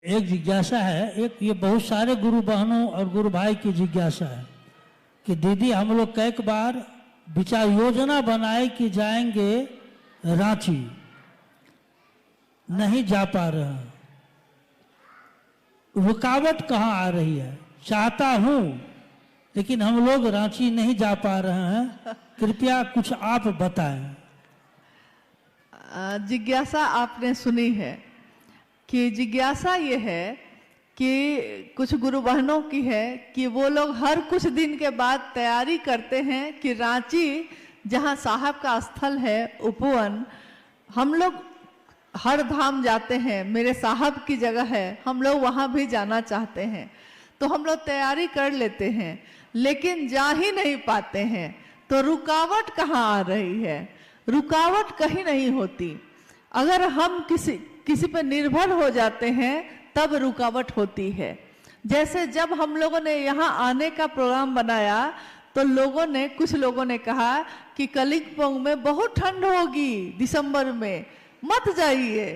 एक जिज्ञासा है, एक ये बहुत सारे गुरु बहनों और गुरु भाई की जिज्ञासा है कि दीदी हम लोग कई बार विचार योजना बनाए कि जाएंगे रांची, नहीं जा पा रहे हैं। रुकावट कहाँ आ रही है? चाहता हूं लेकिन हम लोग रांची नहीं जा पा रहे हैं, कृपया कुछ आप बताएं। जिज्ञासा आपने सुनी है कि जिज्ञासा ये है कि कुछ गुरु बहनों की है कि वो लोग हर कुछ दिन के बाद तैयारी करते हैं कि रांची जहाँ साहब का स्थल है उपवन, हम लोग हर धाम जाते हैं, मेरे साहब की जगह है, हम लोग वहाँ भी जाना चाहते हैं, तो हम लोग तैयारी कर लेते हैं लेकिन जा ही नहीं पाते हैं। तो रुकावट कहाँ आ रही है? रुकावट कहीं नहीं होती। अगर हम किसी पर निर्भर हो जाते हैं तब रुकावट होती है। जैसे जब हम लोगों ने यहाँ आने का प्रोग्राम बनाया तो कुछ लोगों ने कहा कि कलिम्पोंग में बहुत ठंड होगी, दिसंबर में मत जाइए,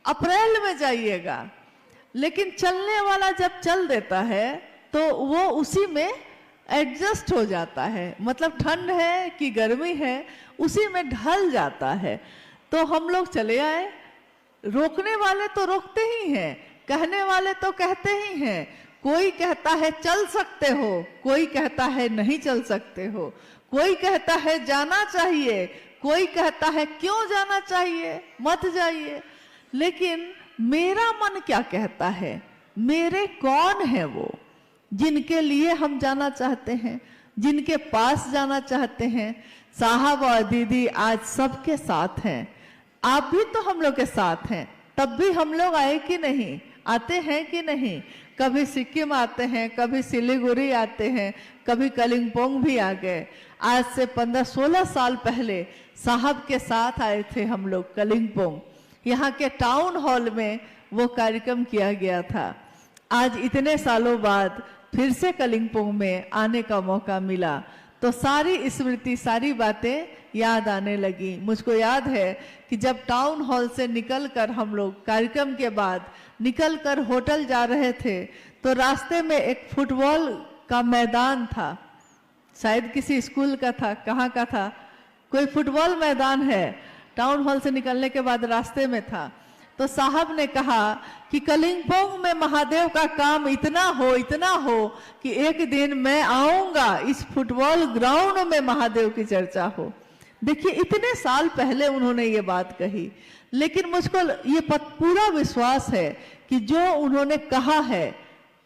अप्रैल में जाइएगा। लेकिन चलने वाला जब चल देता है तो वो उसी में एडजस्ट हो जाता है, मतलब ठंड है कि गर्मी है उसी में ढल जाता है। तो हम लोग चले आए। रोकने वाले तो रोकते ही हैं, कहने वाले तो कहते ही हैं। कोई कहता है चल सकते हो, कोई कहता है नहीं चल सकते हो, कोई कहता है जाना चाहिए, कोई कहता है क्यों जाना चाहिए, मत जाइए। लेकिन मेरा मन क्या कहता है? मेरे कौन है वो जिनके लिए हम जाना चाहते हैं, जिनके पास जाना चाहते हैं? साहब और दीदी आज सबके साथ हैं, आप भी तो हम लोग के साथ हैं। तब भी हम लोग आए कि नहीं, आते हैं कि नहीं? कभी सिक्किम आते हैं, कभी सिलीगुड़ी आते हैं, कभी कलिम्पोंग भी आ गए। आज से 15-16 साल पहले साहब के साथ आए थे हम लोग कलिम्पोंग। यहाँ के टाउन हॉल में वो कार्यक्रम किया गया था। आज इतने सालों बाद फिर से कलिम्पोंग में आने का मौका मिला तो सारी स्मृति, सारी बातें याद आने लगी। मुझको याद है कि जब टाउन हॉल से निकलकर हम लोग कार्यक्रम के बाद निकलकर होटल जा रहे थे तो रास्ते में एक फुटबॉल का मैदान था, शायद किसी स्कूल का था, कहाँ का था, कोई फुटबॉल मैदान है, टाउन हॉल से निकलने के बाद रास्ते में था। तो साहब ने कहा कि कलिम्पोंग में महादेव का काम इतना हो कि एक दिन मैं आऊंगा, इस फुटबॉल ग्राउंड में महादेव की चर्चा हो। देखिए इतने साल पहले उन्होंने ये बात कही, लेकिन मुझको ये पूरा विश्वास है कि जो उन्होंने कहा है,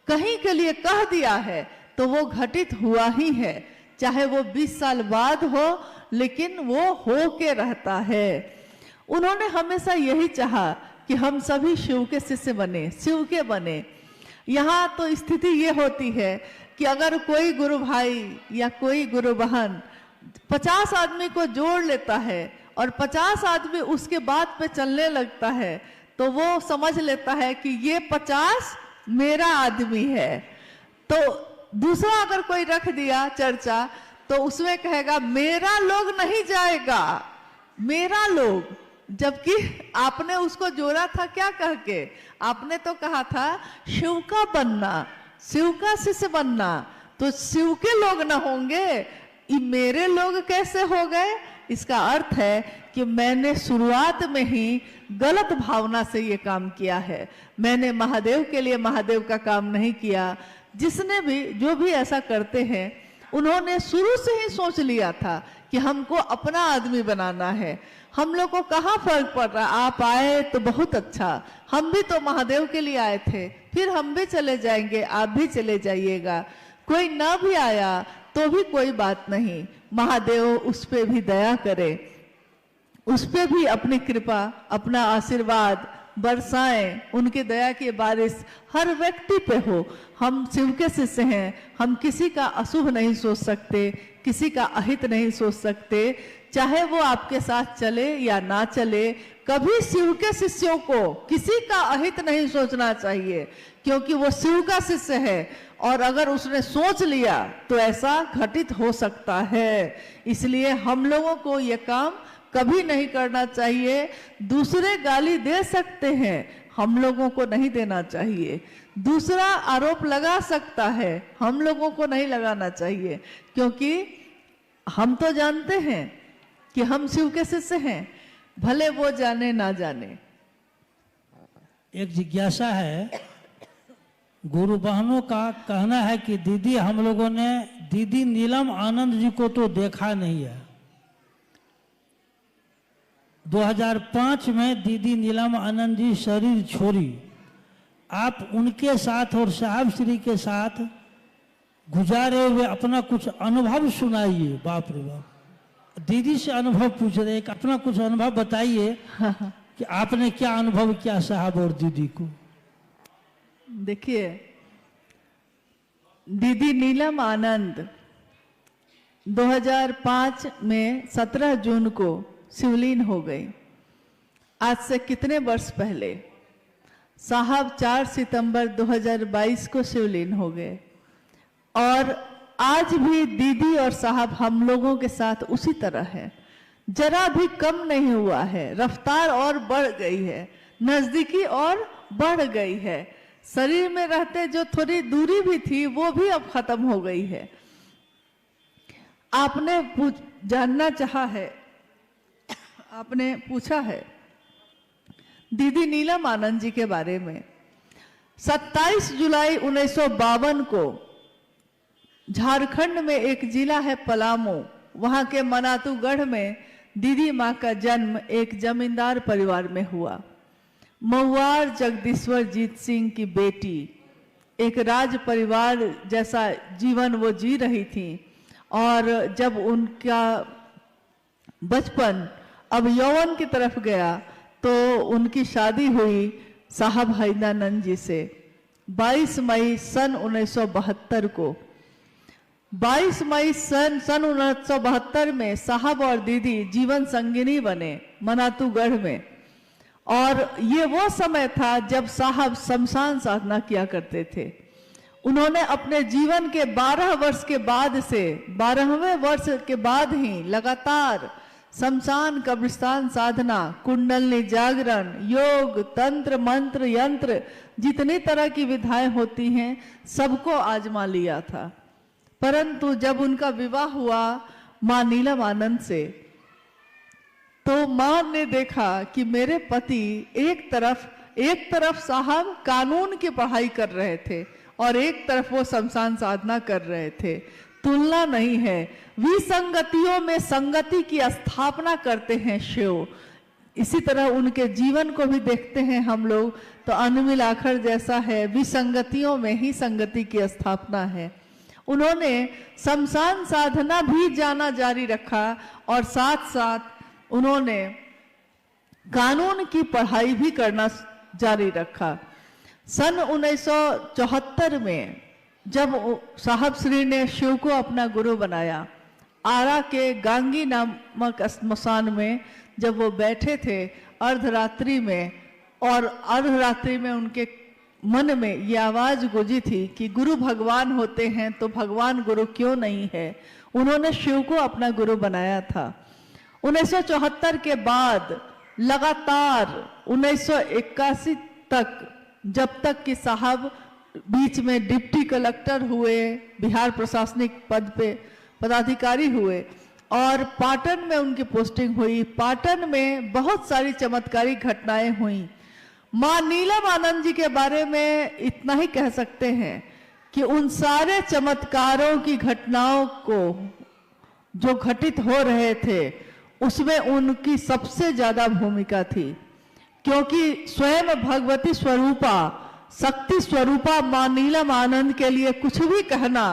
कहीं के लिए कह दिया है तो वो घटित हुआ ही है। चाहे वो 20 साल बाद हो लेकिन वो हो के रहता है। उन्होंने हमेशा यही चाहा कि हम सभी शिव के शिष्य बने, शिव के बने। यहाँ तो स्थिति ये होती है कि अगर कोई गुरु भाई या कोई गुरु बहन 50 आदमी को जोड़ लेता है और 50 आदमी उसके बात पे चलने लगता है तो वो समझ लेता है कि ये 50 मेरा आदमी है। तो दूसरा अगर कोई रख दिया चर्चा तो उसमें कहेगा मेरा लोग नहीं जाएगा, मेरा लोग। जबकि आपने उसको जोड़ा था क्या कह के? आपने तो कहा था शिव का बनना, शिव का शिष्य बनना। तो शिव के लोग न होंगे, ये मेरे लोग कैसे हो गए? इसका अर्थ है कि मैंने शुरुआत में ही गलत भावना से ये काम किया है। मैंने महादेव के लिए महादेव का काम नहीं किया। जिसने भी, जो भी ऐसा करते हैं, उन्होंने शुरू से ही सोच लिया था कि हमको अपना आदमी बनाना है। हम लोग को कहाँ फर्क पड़ रहा? आप आए तो बहुत अच्छा, हम भी तो महादेव के लिए आए थे, फिर हम भी चले जाएंगे, आप भी चले जाइएगा। कोई ना भी आया तो भी कोई बात नहीं, महादेव उस पे भी दया करे, उस पे भी अपनी कृपा, अपना आशीर्वाद बरसाएं, उनकी दया की बारिश हर व्यक्ति पे हो। हम शिव के शिष्य हैं, हम किसी का अशुभ नहीं सोच सकते, किसी का अहित नहीं सोच सकते, चाहे वो आपके साथ चले या ना चले। कभी शिव के शिष्यों को किसी का अहित नहीं सोचना चाहिए, क्योंकि वो शिव का शिष्य है और अगर उसने सोच लिया तो ऐसा घटित हो सकता है। इसलिए हम लोगों को ये काम कभी नहीं करना चाहिए। दूसरे गाली दे सकते हैं, हम लोगों को नहीं देना चाहिए। दूसरा आरोप लगा सकता है, हम लोगों को नहीं लगाना चाहिए, क्योंकि हम तो जानते हैं कि हम शिव के शिष्य हैं, भले वो जाने ना जाने। एक जिज्ञासा है, गुरु बहनों का कहना है कि दीदी हम लोगों ने दीदी नीलम आनंद जी को तो देखा नहीं है। 2005 में दीदी नीलम आनंद जी शरीर छोड़ी, आप उनके साथ और साहब श्री के साथ गुजारे हुए अपना कुछ अनुभव सुनाइए। बाप रे बाप, दीदी से अनुभव पूछ रहे, एक अपना कुछ अनुभव बताइए कि आपने क्या अनुभव किया साहब और दीदी को। देखिए, दीदी नीलम आनंद 2005 में 17 जून को शिवलीन हो गई। आज से कितने वर्ष पहले? साहब 4 सितंबर 2022 को शिवलीन हो गए, और आज भी दीदी और साहब हम लोगों के साथ उसी तरह है, जरा भी कम नहीं हुआ है, रफ्तार और बढ़ गई है, नजदीकी और बढ़ गई है। शरीर में रहते जो थोड़ी दूरी भी थी वो भी अब खत्म हो गई है। आपने जानना चाहा है, आपने पूछा है दीदी नीलम आनंद जी के बारे में। 27 जुलाई 1952 को झारखंड में एक जिला है पलामू, वहां के मनातूगढ़ में दीदी माँ का जन्म एक जमींदार परिवार में हुआ। महुआर जगदीश्वर जीत सिंह की बेटी एक राज परिवार जैसा जीवन वो जी रही थी, और जब उनका बचपन अब यौवन की तरफ गया तो उनकी शादी हुई साहब हैदरानंद जी से 22 मई सन 1972 को। 22 मई सन 1972 में साहब और दीदी जीवन संगिनी बने मनातूगढ़ में, और ये वो समय था जब साहब शमशान साधना किया करते थे। उन्होंने अपने जीवन के 12 वर्ष के बाद से 12वें वर्ष के बाद ही लगातार शमशान कब्रिस्तान साधना, कुंडलनी जागरण, योग, तंत्र, मंत्र, यंत्र, जितनी तरह की विधाएं होती हैं सबको आजमा लिया था। परंतु जब उनका विवाह हुआ मां नीलम आनंद से, तो मां ने देखा कि मेरे पति एक तरफ साहब कानून की पढ़ाई कर रहे थे और एक तरफ वो शमशान साधना कर रहे थे। तुलना नहीं है, विसंगतियों में संगति की स्थापना करते हैं शिव। इसी तरह उनके जीवन को भी देखते हैं हम लोग तो अनमिल आखर जैसा है, विसंगतियों में ही संगति की स्थापना है। उन्होंने शमशान साधना भी जाना जारी रखा और साथ साथ उन्होंने कानून की पढ़ाई भी करना जारी रखा। सन 1974 में जब साहब श्री ने शिव को अपना गुरु बनाया, आरा के गांगी नामक स्मशान में जब वो बैठे थे अर्धरात्रि में, और अर्धरात्रि में उनके मन में ये आवाज गूंजी थी कि गुरु भगवान होते हैं तो भगवान गुरु क्यों नहीं है। उन्होंने शिव को अपना गुरु बनाया था। 1974 के बाद लगातार 1981 तक, जब तक कि साहब बीच में डिप्टी कलेक्टर हुए, बिहार प्रशासनिक पद पे पदाधिकारी हुए और पाटन में उनकी पोस्टिंग हुई। पाटन में बहुत सारी चमत्कारिक घटनाएं हुई। मां नीलम आनंद जी के बारे में इतना ही कह सकते हैं कि उन सारे चमत्कारों की घटनाओं को जो घटित हो रहे थे उसमें उनकी सबसे ज्यादा भूमिका थी, क्योंकि स्वयं भगवती स्वरूपा, शक्ति स्वरूपा मां नीलम आनंद के लिए कुछ भी कहना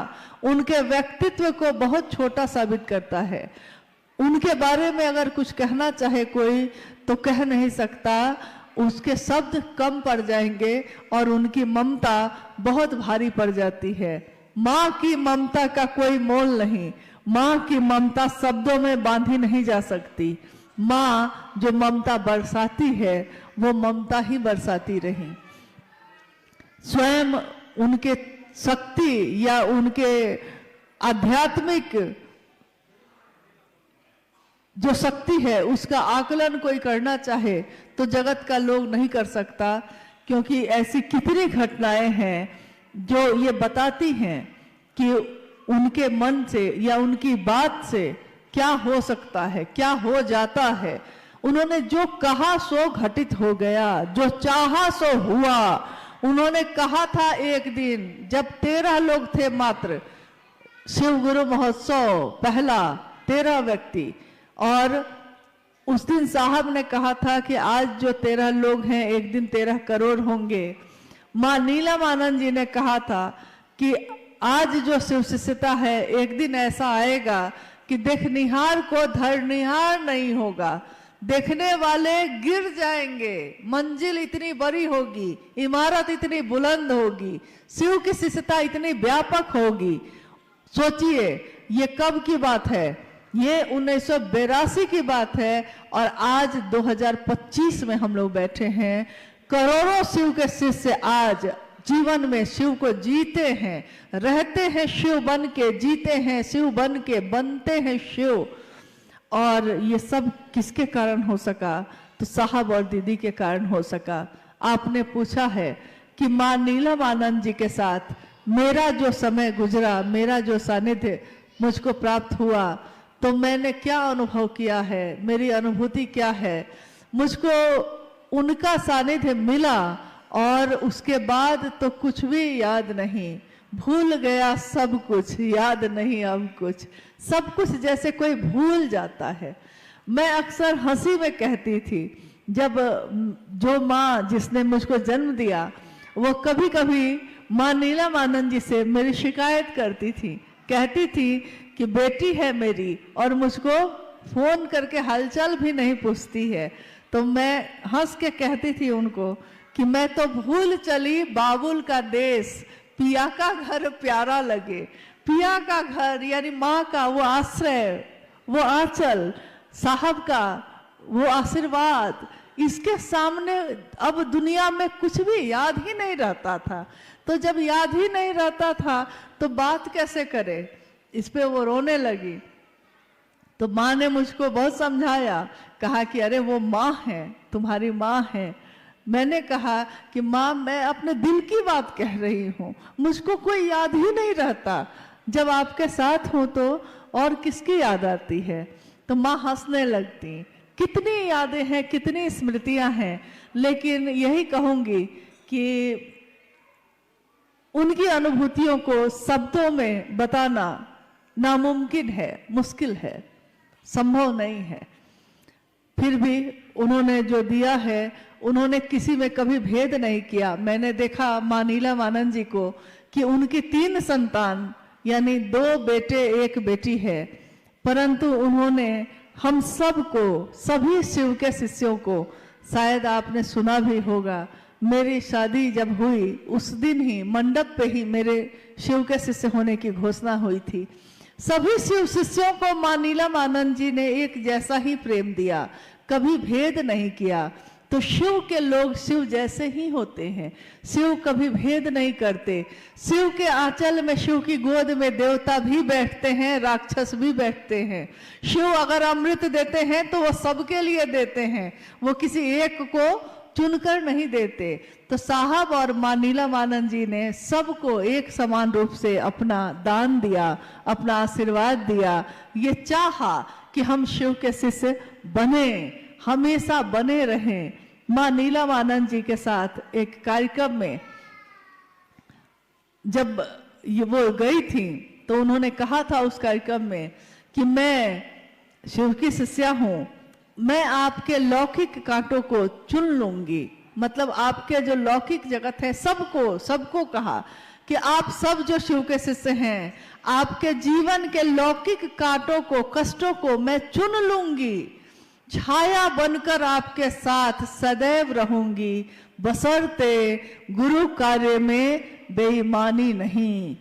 उनके व्यक्तित्व को बहुत छोटा साबित करता है। उनके बारे में अगर कुछ कहना चाहे कोई तो कह नहीं सकता, उसके शब्द कम पड़ जाएंगे और उनकी ममता बहुत भारी पड़ जाती है। माँ की ममता का कोई मोल नहीं, माँ की ममता शब्दों में बांधी नहीं जा सकती। माँ जो ममता बरसाती है वो ममता ही बरसाती रही। स्वयं उनके शक्ति या उनके आध्यात्मिक जो शक्ति है उसका आकलन कोई करना चाहे तो जगत का लोग नहीं कर सकता, क्योंकि ऐसी कितनी घटनाएं हैं जो ये बताती हैं कि उनके मन से या उनकी बात से क्या हो सकता है, क्या हो जाता है। उन्होंने जो कहा सो घटित हो गया, जो चाहा सो हुआ। उन्होंने कहा था एक दिन जब 13 लोग थे मात्र, शिव गुरु महोत्सव पहला 13 व्यक्ति, और उस दिन साहब ने कहा था कि आज जो 13 लोग हैं एक दिन 13 करोड़ होंगे। माँ नीलम आनंद जी ने कहा था कि आज जो शिव शिष्यता है एक दिन ऐसा आएगा कि देखनिहार को धरनिहार नहीं होगा, देखने वाले गिर जाएंगे, मंजिल इतनी बड़ी होगी, इमारत इतनी बुलंद होगी, शिव की शिष्यता इतनी व्यापक होगी। सोचिए ये कब की बात है, ये 1982 की बात है और आज 2025 में हम लोग बैठे हैं। करोड़ों शिव के शिष्य आज जीवन में शिव को जीते हैं, रहते हैं शिव बन के, जीते हैं शिव बन के, बनते हैं शिव। और ये सब किसके कारण हो सका? तो साहब और दीदी के कारण हो सका। आपने पूछा है कि माँ नीलम आनंद जी के साथ मेरा जो समय गुजरा, मेरा जो सानिध्य मुझको प्राप्त हुआ, तो मैंने क्या अनुभव किया है, मेरी अनुभूति क्या है। मुझको उनका सानिध्य मिला और उसके बाद तो कुछ भी याद नहीं, भूल गया सब कुछ, याद नहीं अब कुछ, सब कुछ जैसे कोई भूल जाता है। मैं अक्सर हंसी में कहती थी, जब जो माँ जिसने मुझको जन्म दिया वो कभी कभी माँ नीलम आनंद जी से मेरी शिकायत करती थी, कहती थी कि बेटी है मेरी और मुझको फोन करके हालचाल भी नहीं पूछती है। तो मैं हंस के कहती थी उनको कि मैं तो भूल चली बाबुल का देश, पिया का घर प्यारा लगे। पिया का घर यानी माँ का वो आश्रय, वो आंचल, साहब का वो आशीर्वाद, इसके सामने अब दुनिया में कुछ भी याद ही नहीं रहता था। तो जब याद ही नहीं रहता था तो बात कैसे करे, इस पे वो रोने लगी। तो माँ ने मुझको बहुत समझाया, कहा कि अरे वो माँ है, तुम्हारी माँ है। मैंने कहा कि माँ मैं अपने दिल की बात कह रही हूँ, मुझको कोई याद ही नहीं रहता, जब आपके साथ हूँ तो और किसकी याद आती है। तो माँ हंसने लगती। कितनी यादें हैं, कितनी स्मृतियां हैं, लेकिन यही कहूंगी कि उनकी अनुभूतियों को शब्दों में बताना नामुमकिन है, मुश्किल है, संभव नहीं है। फिर भी उन्होंने जो दिया है, उन्होंने किसी में कभी भेद नहीं किया। मैंने देखा माँ नीलम आनंद जी को कि उनकी 3 संतान यानी 2 बेटे 1 बेटी है, परंतु उन्होंने हम सबको, सभी शिव के शिष्यों को, शायद आपने सुना भी होगा, मेरी शादी जब हुई उस दिन ही मंडप पे ही मेरे शिव के शिष्य होने की घोषणा हुई थी। सभी शिव शिष्यों को माँ नीलम आनंद जी ने एक जैसा ही प्रेम दिया, कभी भेद नहीं किया। तो शिव के लोग शिव जैसे ही होते हैं, शिव कभी भेद नहीं करते। शिव के आंचल में, शिव की गोद में देवता भी बैठते हैं, राक्षस भी बैठते हैं। शिव अगर अमृत देते हैं तो वो सबके लिए देते हैं, वो किसी एक को चुनकर नहीं देते। तो साहब और माँ नीलम आनंद जी ने सबको एक समान रूप से अपना दान दिया, अपना आशीर्वाद दिया। ये चाहा कि हम शिव के शिष्य बने, हमेशा बने रहें। माँ नीलम आनंद जी के साथ एक कार्यक्रम में जब वो गई थी तो उन्होंने कहा था उस कार्यक्रम में कि मैं शिव की शिष्या हूँ, मैं आपके लौकिक कांटों को चुन लूंगी। मतलब आपके जो लौकिक जगत है, सबको कहा कि आप सब जो शिव के शिष्य हैं, आपके जीवन के लौकिक कांटों को, कष्टों को मैं चुन लूंगी, छाया बनकर आपके साथ सदैव रहूंगी, बशर्ते गुरु कार्य में बेईमानी नहीं।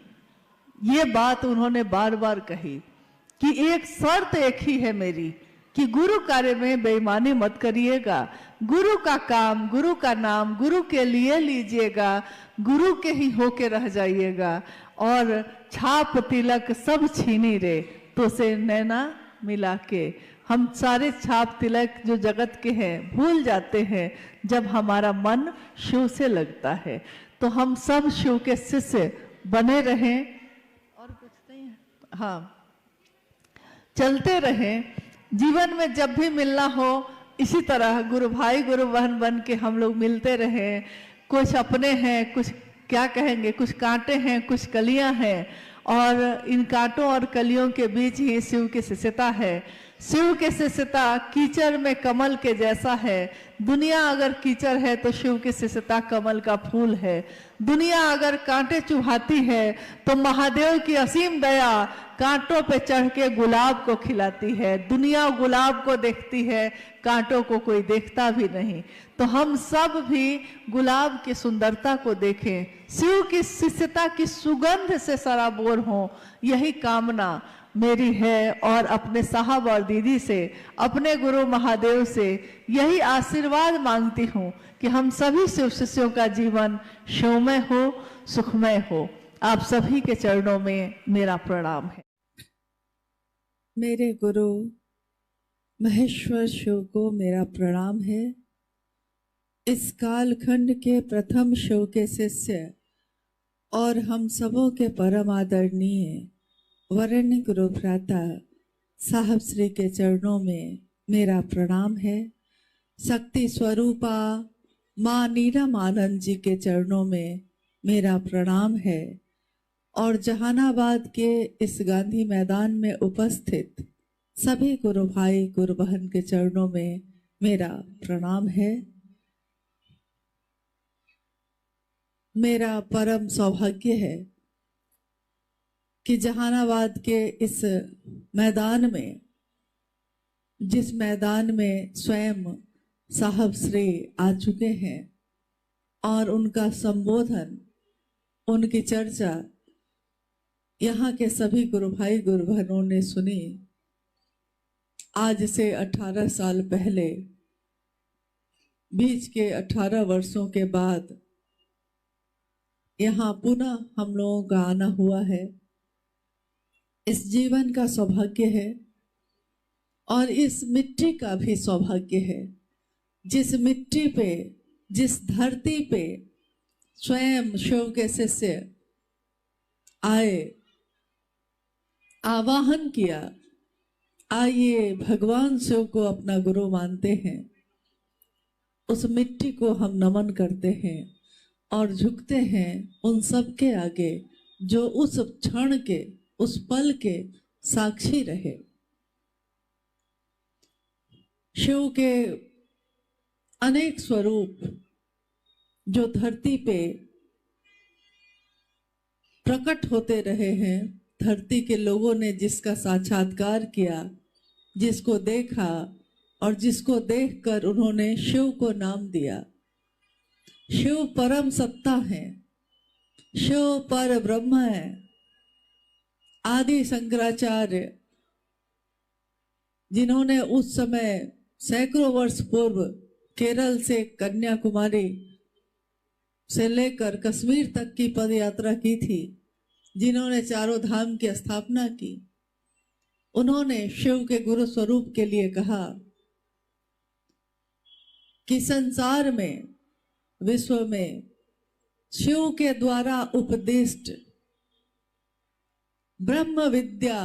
ये बात उन्होंने बार बार कही कि एक शर्त एक ही है मेरी कि गुरु कार्य में बेईमानी मत करिएगा, गुरु का काम, गुरु का नाम गुरु के लिए लीजिएगा, गुरु के ही होके रह जाइएगा। और छाप तिलक सब छीनी रे, तो से नैना मिला के, हम सारे छाप तिलक जो जगत के हैं भूल जाते हैं जब हमारा मन शिव से लगता है। तो हम सब शिव के शिष्य बने रहें और कुछ नहीं है, हाँ, चलते रहें। जीवन में जब भी मिलना हो इसी तरह गुरु भाई गुरु बहन बन के हम लोग मिलते रहें। कुछ अपने हैं, कुछ क्या कहेंगे, कुछ कांटे हैं, कुछ कलियां हैं, और इन कांटों और कलियों के बीच ही शिव की शिष्यता है। शिव की शिष्यता कीचड़ में कमल के जैसा है। दुनिया अगर कीचड़ है तो शिव की शिष्यता कमल का फूल है। दुनिया अगर कांटे चुभाती है तो महादेव की असीम दया कांटों पे चढ़ के गुलाब को खिलाती है। दुनिया गुलाब को देखती है, कांटों को कोई देखता भी नहीं। तो हम सब भी गुलाब की सुंदरता को देखें, शिव की शिष्यता की सुगंध से सराबोर हों, यही कामना मेरी है। और अपने साहब और दीदी से, अपने गुरु महादेव से यही आशीर्वाद मांगती हूँ कि हम सभी शिव शिष्यों का जीवन शिवमय हो, सुखमय हो। आप सभी के चरणों में मेरा प्रणाम है। मेरे गुरु महेश्वर शिव को मेरा प्रणाम है। इस कालखंड के प्रथम शिव के शिष्य और हम सबों के परम आदरणीय वरेण्य गुरु भ्राता साहब श्री के चरणों में मेरा प्रणाम है। शक्ति स्वरूपा माँ नीलम आनंद जी के चरणों में मेरा प्रणाम है। और जहानाबाद के इस गांधी मैदान में उपस्थित सभी गुरु भाई गुरु बहन के चरणों में मेरा प्रणाम है। मेरा परम सौभाग्य है कि जहानाबाद के इस मैदान में, जिस मैदान में स्वयं साहब श्री आ चुके हैं और उनका संबोधन, उनकी चर्चा यहाँ के सभी गुरु भाई गुरु बहनों ने सुनी। आज से 18 साल पहले, बीच के 18 वर्षों के बाद यहाँ पुनः हम लोगों का आना हुआ है। इस जीवन का सौभाग्य है और इस मिट्टी का भी सौभाग्य है, जिस मिट्टी पे, जिस धरती पे स्वयं शिव के शिष्य आए, आवाहन किया, आइए भगवान शिव को अपना गुरु मानते हैं। उस मिट्टी को हम नमन करते हैं और झुकते हैं उन सब के आगे जो उस क्षण के, उस पल के साक्षी रहे। शिव के अनेक स्वरूप जो धरती पे प्रकट होते रहे हैं, धरती के लोगों ने जिसका साक्षात्कार किया, जिसको देखा और जिसको देखकर उन्होंने शिव को नाम दिया। शिव परम सत्ता है, शिव पर ब्रह्म है। आदि शंकराचार्य जिन्होंने उस समय सैकड़ों वर्ष पूर्व केरल से कन्याकुमारी से लेकर कश्मीर तक की पद यात्रा की थी, जिन्होंने चारों धाम की स्थापना की, उन्होंने शिव के गुरु स्वरूप के लिए कहा कि संसार में, विश्व में शिव के द्वारा उपदिष्ट ब्रह्म विद्या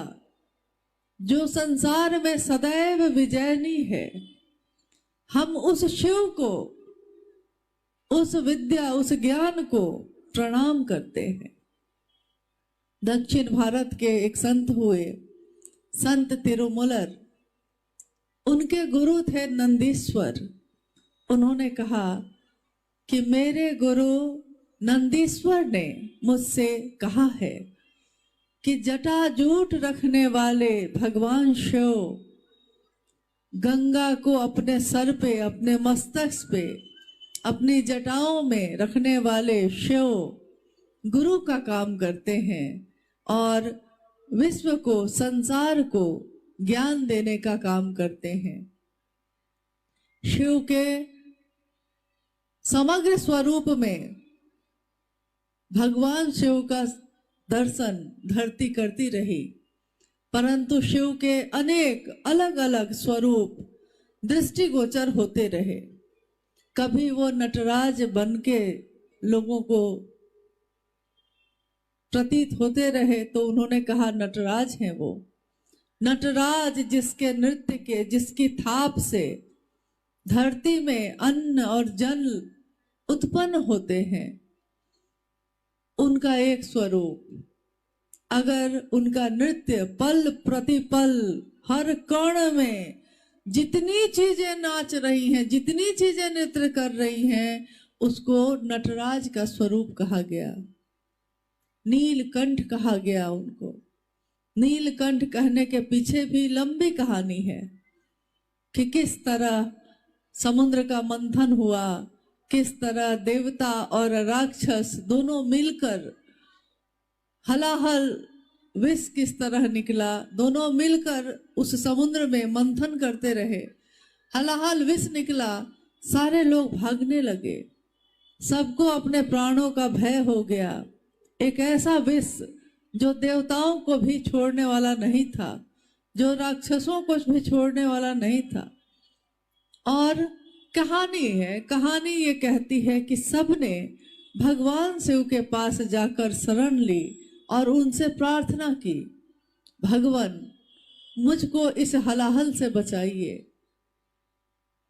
जो संसार में सदैव विजयनी है, हम उस शिव को, उस विद्या, उस ज्ञान को प्रणाम करते हैं। दक्षिण भारत के एक संत हुए, संत तिरुमूलर, उनके गुरु थे नंदीश्वर। उन्होंने कहा कि मेरे गुरु नंदीश्वर ने मुझसे कहा है कि जटाजूट रखने वाले भगवान शिव, गंगा को अपने सर पे, अपने मस्तक पे, अपनी जटाओं में रखने वाले शिव गुरु का काम करते हैं और विश्व को, संसार को ज्ञान देने का काम करते हैं। शिव के समग्र स्वरूप में भगवान शिव का दर्शन धरती करती रही। परंतु शिव के अनेक अलग अलग स्वरूप दृष्टिगोचर होते रहे। कभी वो नटराज बन के लोगों को प्रतीत होते रहे तो उन्होंने कहा नटराज हैं वो। नटराज जिसके नृत्य के, जिसकी थाप से धरती में अन्न और जल उत्पन्न होते हैं, उनका एक स्वरूप। अगर उनका नृत्य पल प्रतिपल हर कण में जितनी चीजें नाच रही हैं, जितनी चीजें नृत्य कर रही हैं, उसको नटराज का स्वरूप कहा गया। नीलकंठ कहा गया उनको। नीलकंठ कहने के पीछे भी लंबी कहानी है कि किस तरह समुद्र का मंथन हुआ, किस तरह देवता और राक्षस दोनों मिलकर हलाहल विष किस तरह निकला, दोनों मिलकर उस समुद्र में मंथन करते रहे। हलाहल विष निकला, सारे लोग भागने लगे, सबको अपने प्राणों का भय हो गया। एक ऐसा विष जो देवताओं को भी छोड़ने वाला नहीं था, जो राक्षसों को भी छोड़ने वाला नहीं था। और कहानी ये कहती है कि सबने भगवान शिव के पास जाकर शरण ली और उनसे प्रार्थना की, भगवान मुझको इस हलाहल से बचाइए।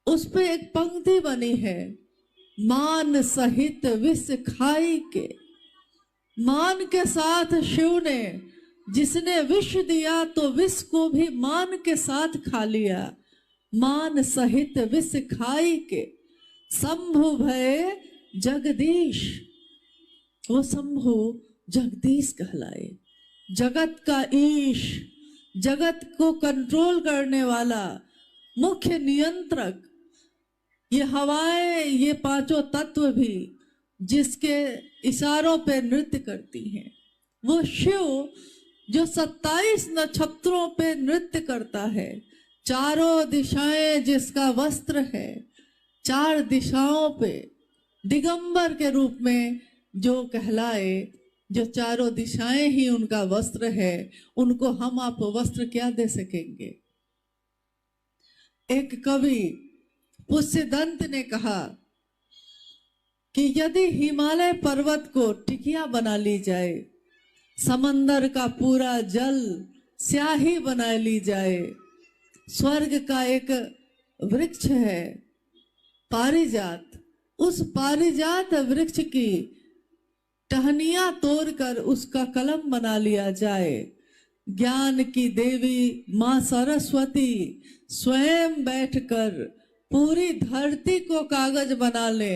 उस पे एक पंक्ति बनी है, मान सहित विष खाई के। मान के साथ शिव ने, जिसने विष दिया तो विष को भी मान के साथ खा लिया। मान सहित विष खाई के शंभु भय जगदीश। वो शंभु जगदीश कहलाए, जगत का ईश, जगत को कंट्रोल करने वाला, मुख्य नियंत्रक। ये हवाएं, ये पांचों तत्व भी जिसके इशारों पे नृत्य करती हैं, वो शिव जो 27 नक्षत्रों पे नृत्य करता है, चारों दिशाएं जिसका वस्त्र है, 4 दिशाओं पे दिगंबर के रूप में जो कहलाए, जो चारों दिशाएं ही उनका वस्त्र है, उनको हम आप वस्त्र क्या दे सकेंगे। एक कवि पुष्यदंत ने कहा कि यदि हिमालय पर्वत को टिकिया बना ली जाए, समंदर का पूरा जल स्याही बना ली जाए, स्वर्ग का एक वृक्ष है पारिजात, उस पारिजात वृक्ष की टहनियां तोड़कर उसका कलम बना लिया जाए, ज्ञान की देवी मां सरस्वती स्वयं बैठकर पूरी धरती को कागज बना ले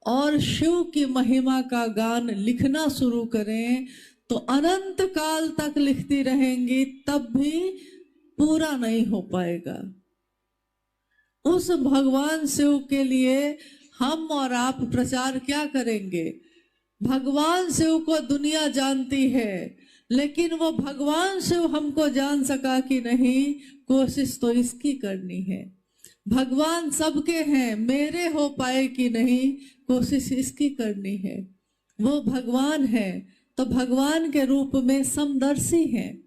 और शिव की महिमा का गान लिखना शुरू करें, तो अनंत काल तक लिखती रहेंगी, तब भी पूरा नहीं हो पाएगा। उस भगवान शिव के लिए हम और आप प्रचार क्या करेंगे। भगवान शिव को दुनिया जानती है, लेकिन वो भगवान शिव हमको जान सका कि नहीं, कोशिश तो इसकी करनी है। भगवान सबके हैं, मेरे हो पाए कि नहीं, कोशिश इसकी करनी है। वो भगवान है तो भगवान के रूप में समदर्शी हैं,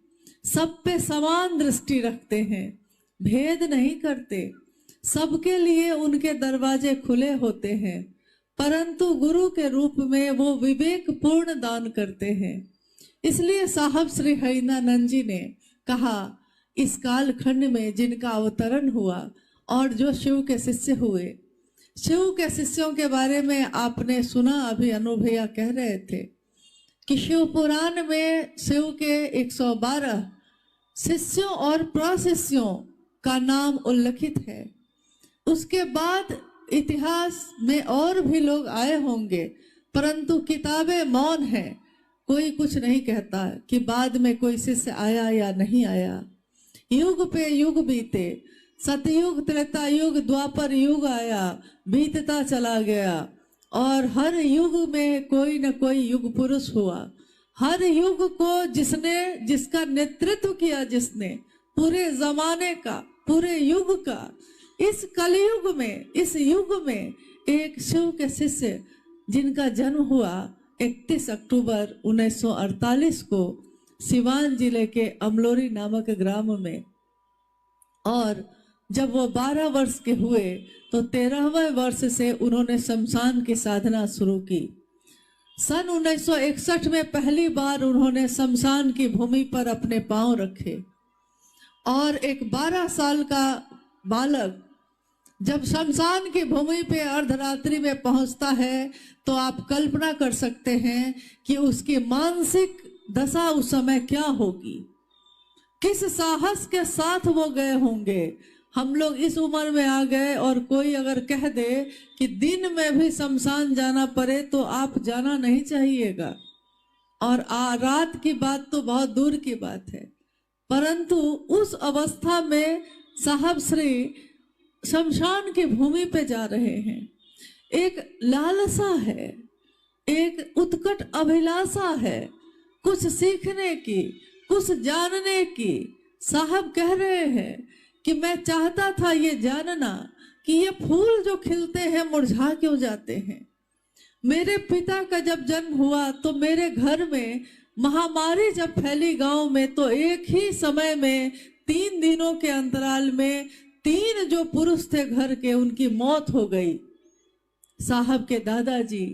सब पे समान दृष्टि रखते हैं, भेद नहीं करते, सबके लिए उनके दरवाजे खुले होते हैं, परंतु गुरु के रूप में वो विवेक पूर्ण दान करते हैं। इसलिए साहब श्री हरिनानंद जी ने कहा, इस कालखंड में जिनका अवतरण हुआ और जो शिव के शिष्य हुए, शिव के शिष्यों के बारे में आपने सुना, अभी अनु भैया कह रहे थे कि शिव पुराण में शिव के 112 शिष्यों और प्रशिष्यों का नाम उल्लेखित है। उसके बाद इतिहास में और भी लोग आए होंगे, परंतु किताबें मौन है, कोई कुछ नहीं कहता कि बाद में कोई शिष्य आया या नहीं आया। युग पे युग बीते, सतयुग, त्रेता युग, द्वापर युग आया, बीतता चला गया, और हर युग में कोई न कोई युग पुरुष हुआ। हर युग को जिसका नेतृत्व किया, जिसने पूरे जमाने का, पूरे युग का, इस कलयुग में, इस युग में एक शिव के शिष्य जिनका जन्म हुआ 31 अक्टूबर 1948 को सिवान जिले के अमलोरी नामक ग्राम में। और जब वो 12 वर्ष के हुए तो 13वें वर्ष से उन्होंने शमशान की साधना शुरू की। सन 1961 में पहली बार उन्होंने शमशान की भूमि पर अपने पांव रखे। और एक 12 साल का बालक जब शमशान की भूमि पे अर्धरात्रि में पहुंचता है तो आप कल्पना कर सकते हैं कि उसकी मानसिक दशा उस समय क्या होगी, किस साहस के साथ वो गए होंगे। हम लोग इस उम्र में आ गए और कोई अगर कह दे कि दिन में भी शमशान जाना पड़े तो आप जाना नहीं चाहिएगा, और रात की बात तो बहुत दूर की बात है। परंतु उस अवस्था में साहब श्री शमशान की भूमि पे जा रहे हैं। एक लालसा है, एक उत्कट अभिलाषा है कुछ सीखने की, कुछ जानने की। साहब कह रहे हैं कि मैं चाहता था ये जानना कि ये फूल जो खिलते हैं मुरझा क्यों जाते हैं। मेरे पिता का जब जन्म हुआ तो मेरे घर में महामारी जब फैली गांव में तो एक ही समय में 3 दिनों के अंतराल में 3 जो पुरुष थे घर के उनकी मौत हो गई। साहब के दादाजी,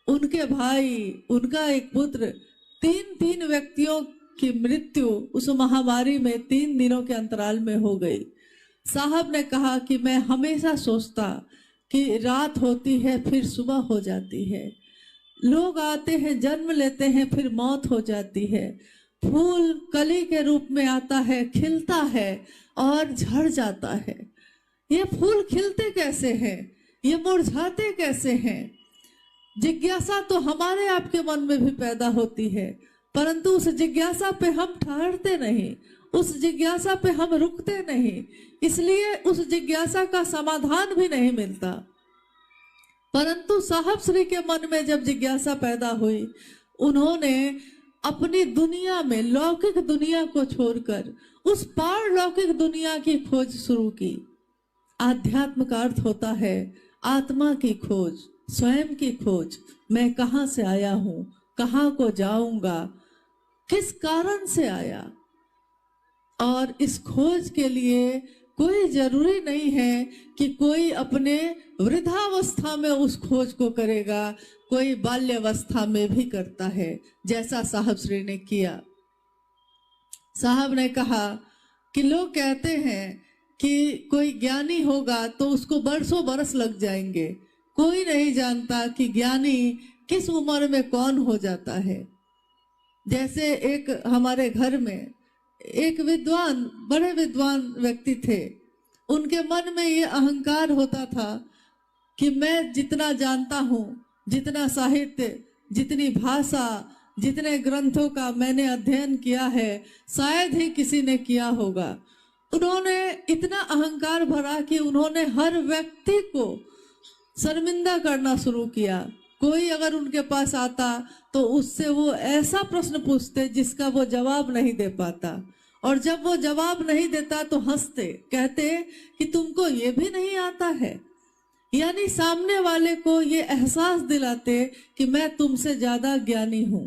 उनके भाई, उनका एक पुत्र, 3 व्यक्तियों की मृत्यु उस महामारी में 3 दिनों के अंतराल में हो गई। साहब ने कहा कि मैं हमेशा सोचता कि रात होती है फिर सुबह हो जाती है, लोग आते हैं जन्म लेते हैं फिर मौत हो जाती है, फूल कली के रूप में आता है, खिलता है और झड़ जाता है। ये फूल खिलते कैसे हैं, ये मुरझाते कैसे हैं? जिज्ञासा तो हमारे आपके मन में भी पैदा होती है, परंतु उस जिज्ञासा पे हम ठहरते नहीं, उस जिज्ञासा पे हम रुकते नहीं, इसलिए उस जिज्ञासा का समाधान भी नहीं मिलता। परंतु साहब श्री के मन में जब जिज्ञासा पैदा हुई, उन्होंने अपनी दुनिया में लौकिक दुनिया को छोड़कर उस पारलौकिक दुनिया की खोज शुरू की। आध्यात्म का अर्थ होता है आत्मा की खोज, स्वयं की खोज। मैं कहाँ से आया हूँ, कहाँ को जाऊंगा, किस कारण से आया। और इस खोज के लिए कोई जरूरी नहीं है कि कोई अपने वृद्धावस्था में उस खोज को करेगा, कोई बाल्यावस्था में भी करता है, जैसा साहब श्री ने किया। साहब ने कहा कि लोग कहते हैं कि कोई ज्ञानी होगा तो उसको बरसों बरस लग जाएंगे, कोई नहीं जानता कि ज्ञानी किस उम्र में कौन हो जाता है। जैसे एक हमारे घर में एक विद्वान, बड़े विद्वान व्यक्ति थे, उनके मन में ये अहंकार होता था कि मैं जितना जानता हूँ, जितना साहित्य, जितनी भाषा, जितने ग्रंथों का मैंने अध्ययन किया है, शायद ही किसी ने किया होगा। उन्होंने इतना अहंकार भरा कि उन्होंने हर व्यक्ति को शर्मिंदा करना शुरू किया। कोई अगर उनके पास आता तो उससे वो ऐसा प्रश्न पूछते जिसका वो जवाब नहीं दे पाता, और जब वो जवाब नहीं देता तो हंसते, कहते कि तुमको ये भी नहीं आता है। यानी सामने वाले को ये एहसास दिलाते कि मैं तुमसे ज्यादा ज्ञानी हूँ।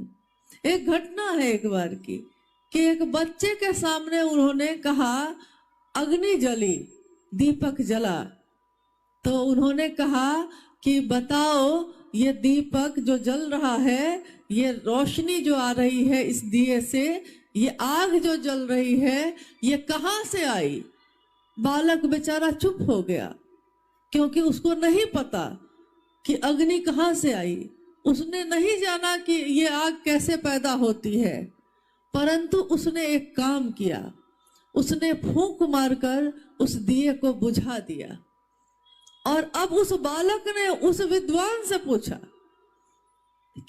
एक घटना है एक बार की कि एक बच्चे के सामने उन्होंने कहा अग्नि जली, दीपक जला, तो उन्होंने कहा कि बताओ ये दीपक जो जल रहा है, ये रोशनी जो आ रही है इस दिए से, ये आग जो जल रही है, ये कहाँ से आई? बालक बेचारा चुप हो गया, क्योंकि उसको नहीं पता कि अग्नि कहाँ से आई। उसने नहीं जाना कि ये आग कैसे पैदा होती है, परंतु उसने एक काम किया, उसने फूंक मारकर उस दिए को बुझा दिया। और अब उस बालक ने उस विद्वान से पूछा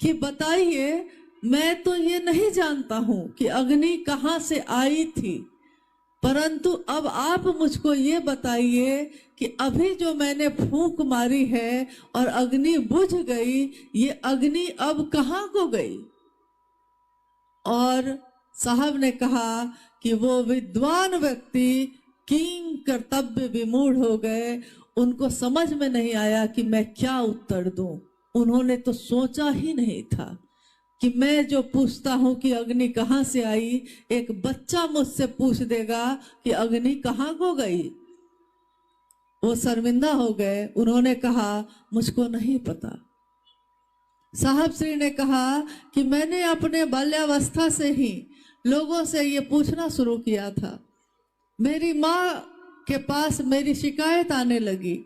कि बताइए, मैं तो ये नहीं जानता हूं कि अग्नि कहाँ से आई थी, परंतु अब आप मुझको ये बताइए कि अभी जो मैंने फूंक मारी है और अग्नि बुझ गई, ये अग्नि अब कहाँ को गई? और साहब ने कहा कि वो विद्वान व्यक्ति किंग कर्तव्य विमूढ़ हो गए, उनको समझ में नहीं आया कि मैं क्या उत्तर दूं। उन्होंने तो सोचा ही नहीं था, कि मैं जो पूछता हूं कि अग्नि कहाँ से आई, एक बच्चा मुझसे पूछ देगा कि अग्नि कहाँ खो गई। वो शर्मिंदा हो गए। उन्होंने कहा मुझको नहीं पता। साहब श्री ने कहा कि मैंने अपने बाल्यावस्था से ही लोगों से ये पूछना शुरू किया था। मेरी माँ के पास मेरी शिकायत आने लगी।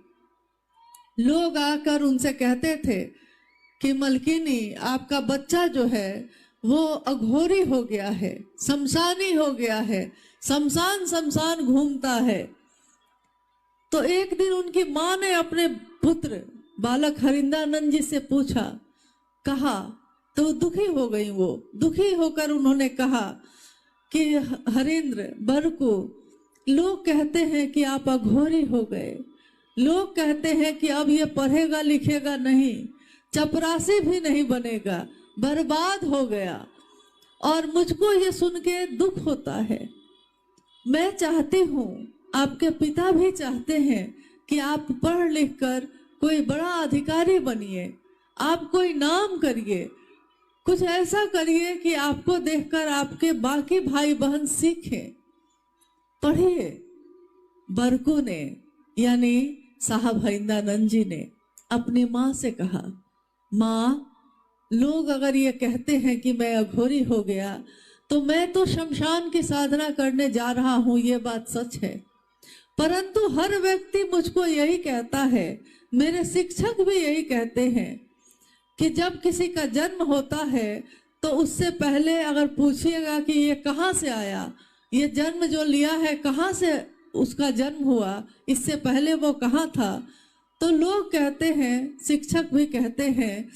लोग आकर उनसे कहते थे कि मलकिनी, आपका बच्चा जो है वो अघोरी हो गया है, शमशानी हो गया है, शमशान शमशान घूमता है। तो एक दिन उनकी माँ ने अपने पुत्र बालक हरिंदानंद जी से पूछा, कहा, तो दुखी हो गई। वो दुखी होकर उन्होंने कहा कि हरेंद्र बरकू, लोग कहते हैं कि आप अघोरी हो गए, लोग कहते हैं कि अब ये पढ़ेगा लिखेगा नहीं, चपरासी भी नहीं बनेगा, बर्बाद हो गया। और मुझको ये सुन के दुख होता है। मैं चाहती हूँ, आपके पिता भी चाहते हैं कि आप पढ़ लिख कर कोई बड़ा अधिकारी बनिए, आप कोई नाम करिए, कुछ ऐसा करिए कि आपको देखकर आपके बाकी भाई बहन सीखें, पढ़िए। बरकू ने यानी साहब हरिंदानंद जी ने अपनी माँ से कहा, माँ, लोग अगर ये कहते हैं कि मैं अघोरी हो गया तो मैं तो शमशान की साधना करने जा रहा हूँ, ये बात सच है। परंतु हर व्यक्ति मुझको यही कहता है, मेरे शिक्षक भी यही कहते हैं कि जब किसी का जन्म होता है तो उससे पहले अगर पूछिएगा कि ये कहाँ से आया, ये जन्म जो लिया है कहाँ से उसका जन्म हुआ, इससे पहले वो कहाँ था, तो लोग कहते हैं, शिक्षक भी कहते हैं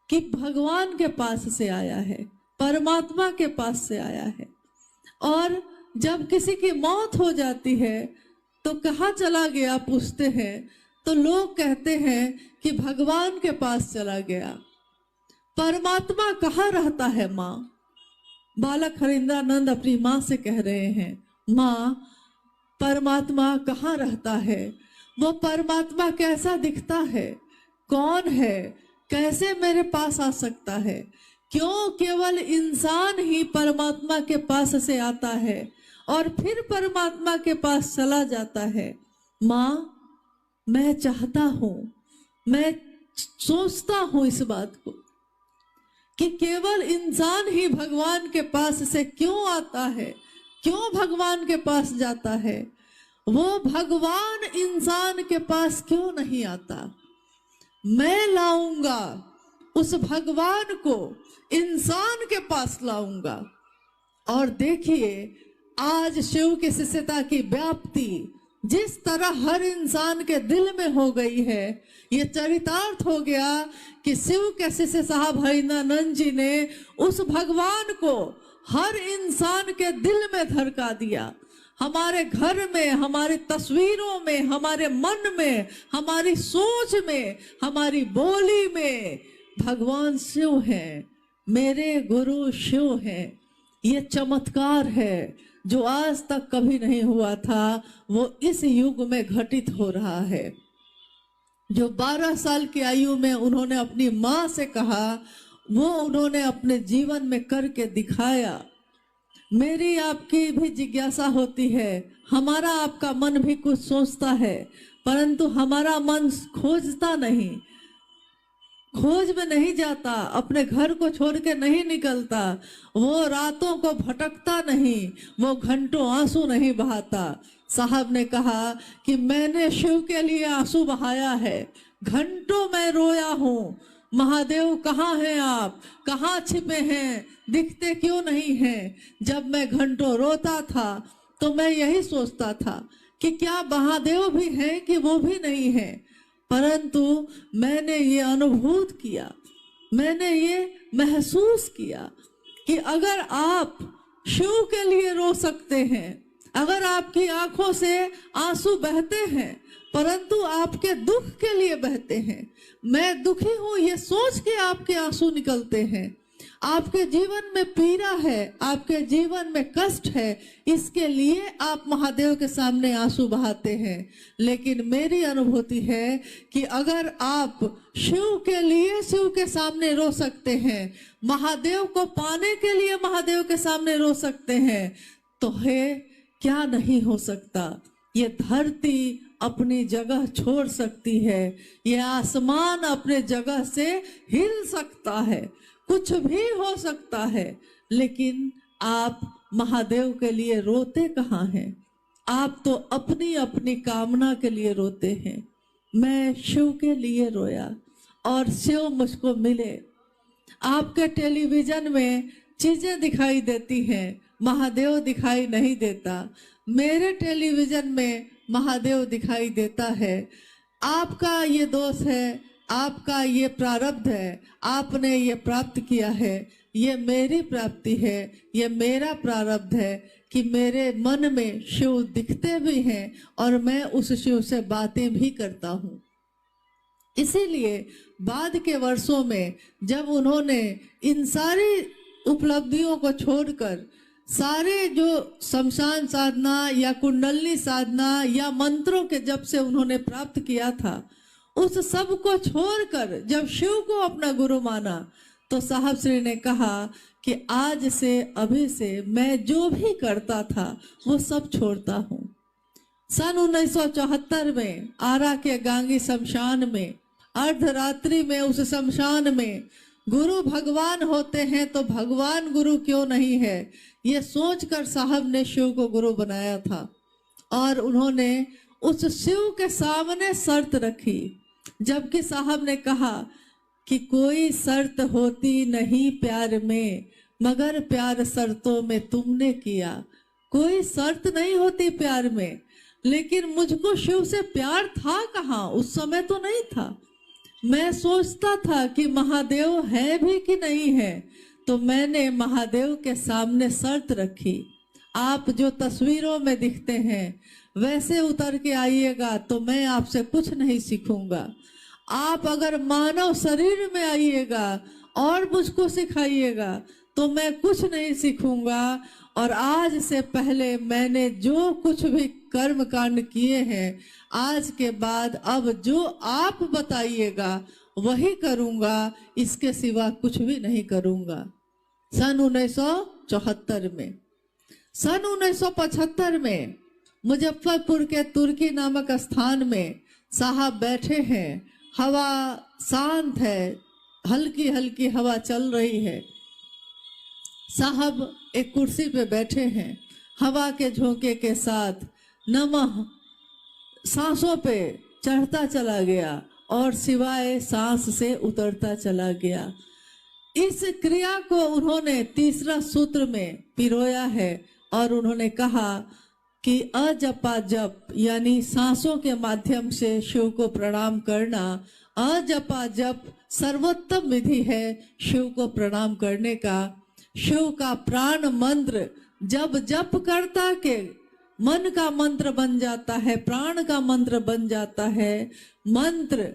कि भगवान के पास से आया है, परमात्मा के पास से आया है। और जब किसी की मौत हो जाती है तो कहाँ चला गया पूछते हैं, तो लोग कहते हैं कि भगवान के पास चला गया। परमात्मा कहाँ रहता है माँ? बालक हरिंद्रानंद अपनी माँ से कह रहे हैं, माँ, परमात्मा कहाँ रहता है? वो परमात्मा कैसा दिखता है? कौन है? कैसे मेरे पास आ सकता है? क्यों केवल इंसान ही परमात्मा के पास से आता है और फिर परमात्मा के पास चला जाता है? माँ, मैं चाहता हूँ, मैं सोचता हूँ इस बात को कि केवल इंसान ही भगवान के पास से क्यों आता है, क्यों भगवान के पास जाता है? वो भगवान इंसान के पास क्यों नहीं आता? मैं लाऊंगा उस भगवान को, इंसान के पास लाऊंगा। और देखिए, आज शिव की शिष्यता की व्याप्ति जिस तरह हर इंसान के दिल में हो गई है, ये चरितार्थ हो गया कि शिव के शिष्य साहब हरिंदानंद जी ने उस भगवान को हर इंसान के दिल में धड़का दिया। हमारे घर में, हमारी तस्वीरों में, हमारे मन में, हमारी सोच में, हमारी बोली में भगवान शिव हैं, मेरे गुरु शिव हैं। ये चमत्कार है जो आज तक कभी नहीं हुआ था, वो इस युग में घटित हो रहा है। जो 12 साल की आयु में उन्होंने अपनी माँ से कहा, वो उन्होंने अपने जीवन में करके दिखाया। मेरी आपकी भी जिज्ञासा होती है, हमारा आपका मन भी कुछ सोचता है, परंतु हमारा मन खोजता नहीं, खोज में नहीं जाता, अपने घर को छोड़ के नहीं निकलता, वो रातों को भटकता नहीं, वो घंटों आंसू नहीं बहाता। साहब ने कहा कि मैंने शिव के लिए आंसू बहाया है, घंटों मैं रोया हूँ, महादेव कहाँ हैं आप, कहाँ छिपे हैं, दिखते क्यों नहीं हैं। जब मैं घंटों रोता था तो मैं यही सोचता था कि क्या महादेव भी हैं कि वो भी नहीं है। परंतु मैंने ये अनुभूत किया, मैंने ये महसूस किया कि अगर आप शिव के लिए रो सकते हैं, अगर आपकी आंखों से आंसू बहते हैं, परंतु आपके दुख के लिए बहते हैं, मैं दुखी हूं ये सोच के आपके आंसू निकलते हैं, आपके जीवन में पीड़ा है, आपके जीवन में कष्ट है, इसके लिए आप महादेव के सामने आंसू बहाते हैं। लेकिन मेरी अनुभूति है कि अगर आप शिव के लिए शिव के सामने रो सकते हैं, महादेव को पाने के लिए महादेव के सामने रो सकते हैं, तो है क्या नहीं हो सकता। ये धरती अपनी जगह छोड़ सकती है, ये आसमान अपने जगह से हिल सकता है, कुछ भी हो सकता है, लेकिन आप महादेव के लिए रोते कहाँ हैं? आप तो अपनी अपनी कामना के लिए रोते हैं। मैं शिव के लिए रोया और शिव मुझको मिले। आपके टेलीविजन में चीजें दिखाई देती हैं, महादेव दिखाई नहीं देता। मेरे टेलीविजन में महादेव दिखाई देता है। आपका ये दोष है, आपका ये प्रारब्ध है, आपने ये प्राप्त किया है, ये मेरी प्राप्ति है, ये मेरा प्रारब्ध है कि मेरे मन में शिव दिखते भी हैं और मैं उस शिव से बातें भी करता हूँ। इसीलिए बाद के वर्षों में जब उन्होंने इन सारी उपलब्धियों को छोड़कर सारे जो शमशान साधना या कुंडली साधना या मंत्रों के जप से उन्होंने प्राप्त किया था, उस सब को छोड़कर जब शिव को अपना गुरु माना, तो साहब श्री ने कहा कि आज से अभी से मैं जो भी करता था वो सब छोड़ता हूँ। सन 1974 में आरा के गांगी शमशान में अर्धरात्रि में उस शमशान में गुरु भगवान होते हैं तो भगवान गुरु क्यों नहीं है, ये सोचकर साहब ने शिव को गुरु बनाया था। और उन्होंने उस शिव के सामने शर्त रखी, जबकि साहब ने कहा कि कोई शर्त होती नहीं प्यार में, मगर प्यार शर्तों में तुमने किया। कोई शर्त नहीं होती प्यार में, लेकिन मुझको शिव से प्यार था कहाँ, उस समय तो नहीं था। मैं सोचता था कि महादेव है भी कि नहीं है, तो मैंने महादेव के सामने शर्त रखी, आप जो तस्वीरों में दिखते हैं वैसे उतर के आइएगा तो मैं आपसे कुछ नहीं सीखूंगा। आप अगर मानव शरीर में आइएगा और मुझको सिखाइएगा तो मैं कुछ नहीं सीखूंगा। और आज से पहले मैंने जो कुछ भी कर्म कांड किए हैं, आज के बाद अब जो आप बताइएगा वही करूंगा, इसके सिवा कुछ भी नहीं करूंगा। सन 1974 में, सन 1975 में मुजफ्फरपुर के तुर्की नामक स्थान में साहब बैठे हैं, हवा शांत है, हल्की हल्की हवा चल रही है। साहब एक कुर्सी पे बैठे हैं, हवा के झोंके के साथ नमः सांसों पे चढ़ता चला गया और सिवाय सांस से उतरता चला गया। इस क्रिया को उन्होंने तीसरा सूत्र में पिरोया है और उन्होंने कहा कि अजपा जप यानी सांसों के माध्यम से शिव को प्रणाम करना, अजपा जप सर्वोत्तम विधि है शिव को प्रणाम करने का। शिव का प्राण मंत्र जब जप करता के मन का मंत्र बन जाता है, प्राण का मंत्र बन जाता है मंत्र।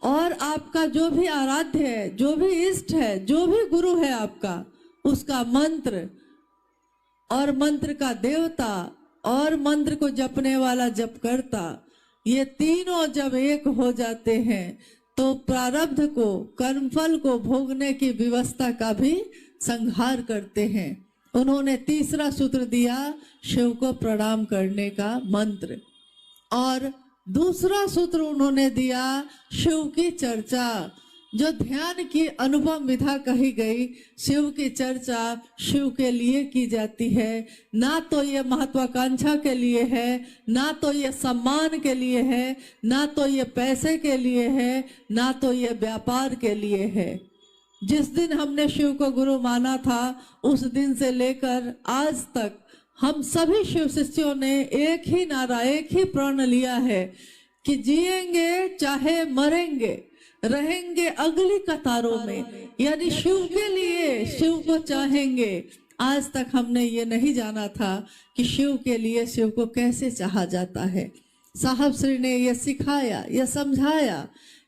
और आपका जो भी आराध्य है, जो भी इष्ट है, जो भी गुरु है आपका, उसका मंत्र और मंत्र का देवता और मंत्र को जपने वाला जप करता, ये तीनों जब एक हो जाते हैं तो प्रारब्ध को, कर्मफल को भोगने की व्यवस्था का भी संहार करते हैं। उन्होंने तीसरा सूत्र दिया शिव को प्रणाम करने का मंत्र, और दूसरा सूत्र उन्होंने दिया शिव की चर्चा। जो ध्यान की अनुपम विधा कही गई, शिव की चर्चा शिव के लिए की जाती है, ना तो ये महत्वाकांक्षा के लिए है, ना तो ये सम्मान के लिए है, ना तो ये पैसे के लिए है, ना तो ये व्यापार के लिए है। जिस दिन हमने शिव को गुरु माना था, उस दिन से लेकर आज तक हम सभी शिव शिष्यों ने एक ही नारा, एक ही प्रण लिया है कि जिएंगे चाहे मरेंगे, रहेंगे अगली कतारों में, यानी शिव के लिए, शिव को चाहेंगे। आज तक हमने ये नहीं जाना था कि शिव के लिए शिव को कैसे चाहा जाता है। साहब श्री ने ये सिखाया, ये समझाया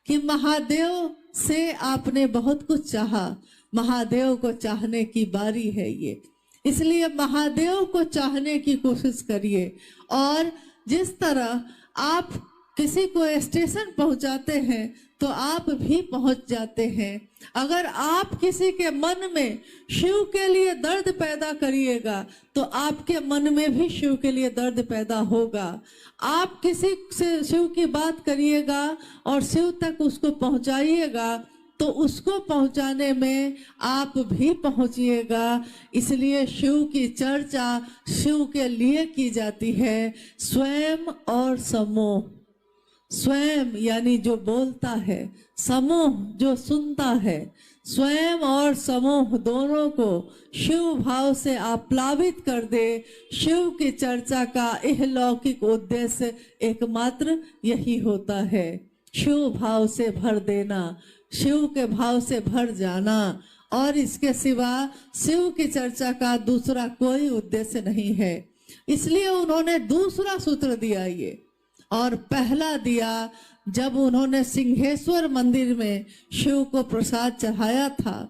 कि महादेव से आपने बहुत कुछ चाहा, महादेव को चाहने की बारी है ये। इसलिए महादेव को चाहने की कोशिश करिए। और जिस तरह आप किसी को स्टेशन पहुंचाते हैं तो आप भी पहुंच जाते हैं। अगर आप किसी के मन में शिव के लिए दर्द पैदा करिएगा तो आपके मन में भी शिव के लिए दर्द पैदा होगा। आप किसी से शिव की बात करिएगा और शिव तक उसको पहुंचाइएगा तो उसको पहुंचाने में आप भी पहुंचिएगा। इसलिए शिव की चर्चा शिव के लिए की जाती है। स्वयं और समूह, स्वयं यानी जो बोलता है, समूह जो सुनता है। स्वयं और समूह दोनों को शिव भाव से आप्लावित कर दे। शिव की चर्चा का इहलौकिक उद्देश्य एकमात्र यही होता है, शिव भाव से भर देना, शिव के भाव से भर जाना। और इसके सिवा शिव की चर्चा का दूसरा कोई उद्देश्य नहीं है। इसलिए उन्होंने दूसरा सूत्र दिया ये। और पहला दिया जब उन्होंने सिंहेश्वर मंदिर में शिव को प्रसाद चढ़ाया था।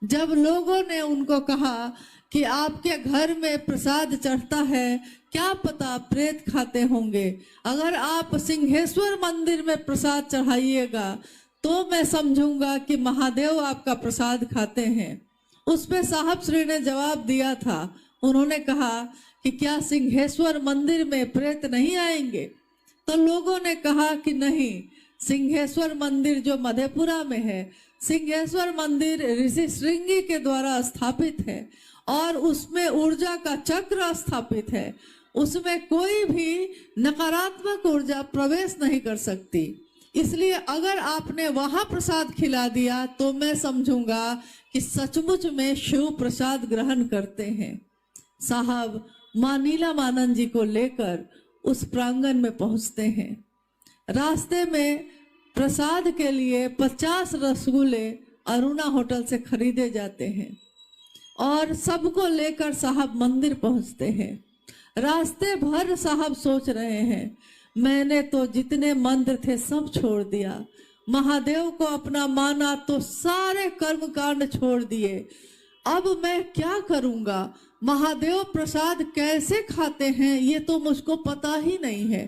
जब लोगों ने उनको कहा कि आपके घर में प्रसाद चढ़ता है, क्या पता प्रेत खाते होंगे, अगर आप सिंहेश्वर मंदिर में प्रसाद चढ़ाइएगा तो मैं समझूंगा कि महादेव आपका प्रसाद खाते हैं। उस पे साहब श्री ने जवाब दिया था। उन्होंने कहा कि क्या सिंहेश्वर मंदिर में प्रेत नहीं आएंगे? तो लोगों ने कहा कि नहीं, सिंहेश्वर मंदिर जो मधेपुरा में है, सिंहेश्वर मंदिर ऋषि श्रृंगी के द्वारा स्थापित है और उसमें ऊर्जा का चक्र स्थापित है। उसमें कोई भी नकारात्मक ऊर्जा प्रवेश नहीं कर सकती। इसलिए अगर आपने वहां प्रसाद खिला दिया तो मैं समझूंगा कि सचमुच में शिव प्रसाद ग्रहण करते हैं। साहब मां नीलमानंद जी को लेकर उस प्रांगण में पहुंचते हैं। रास्ते में प्रसाद के लिए 50 रसगुल्ले अरुणा होटल से खरीदे जाते हैं और सबको लेकर साहब मंदिर पहुंचते हैं। रास्ते भर साहब सोच रहे हैं, मैंने तो जितने मंदिर थे सब छोड़ दिया, महादेव को अपना माना तो सारे कर्म कांड छोड़ दिए, अब मैं क्या करूंगा? महादेव प्रसाद कैसे खाते हैं ये तो मुझको पता ही नहीं है,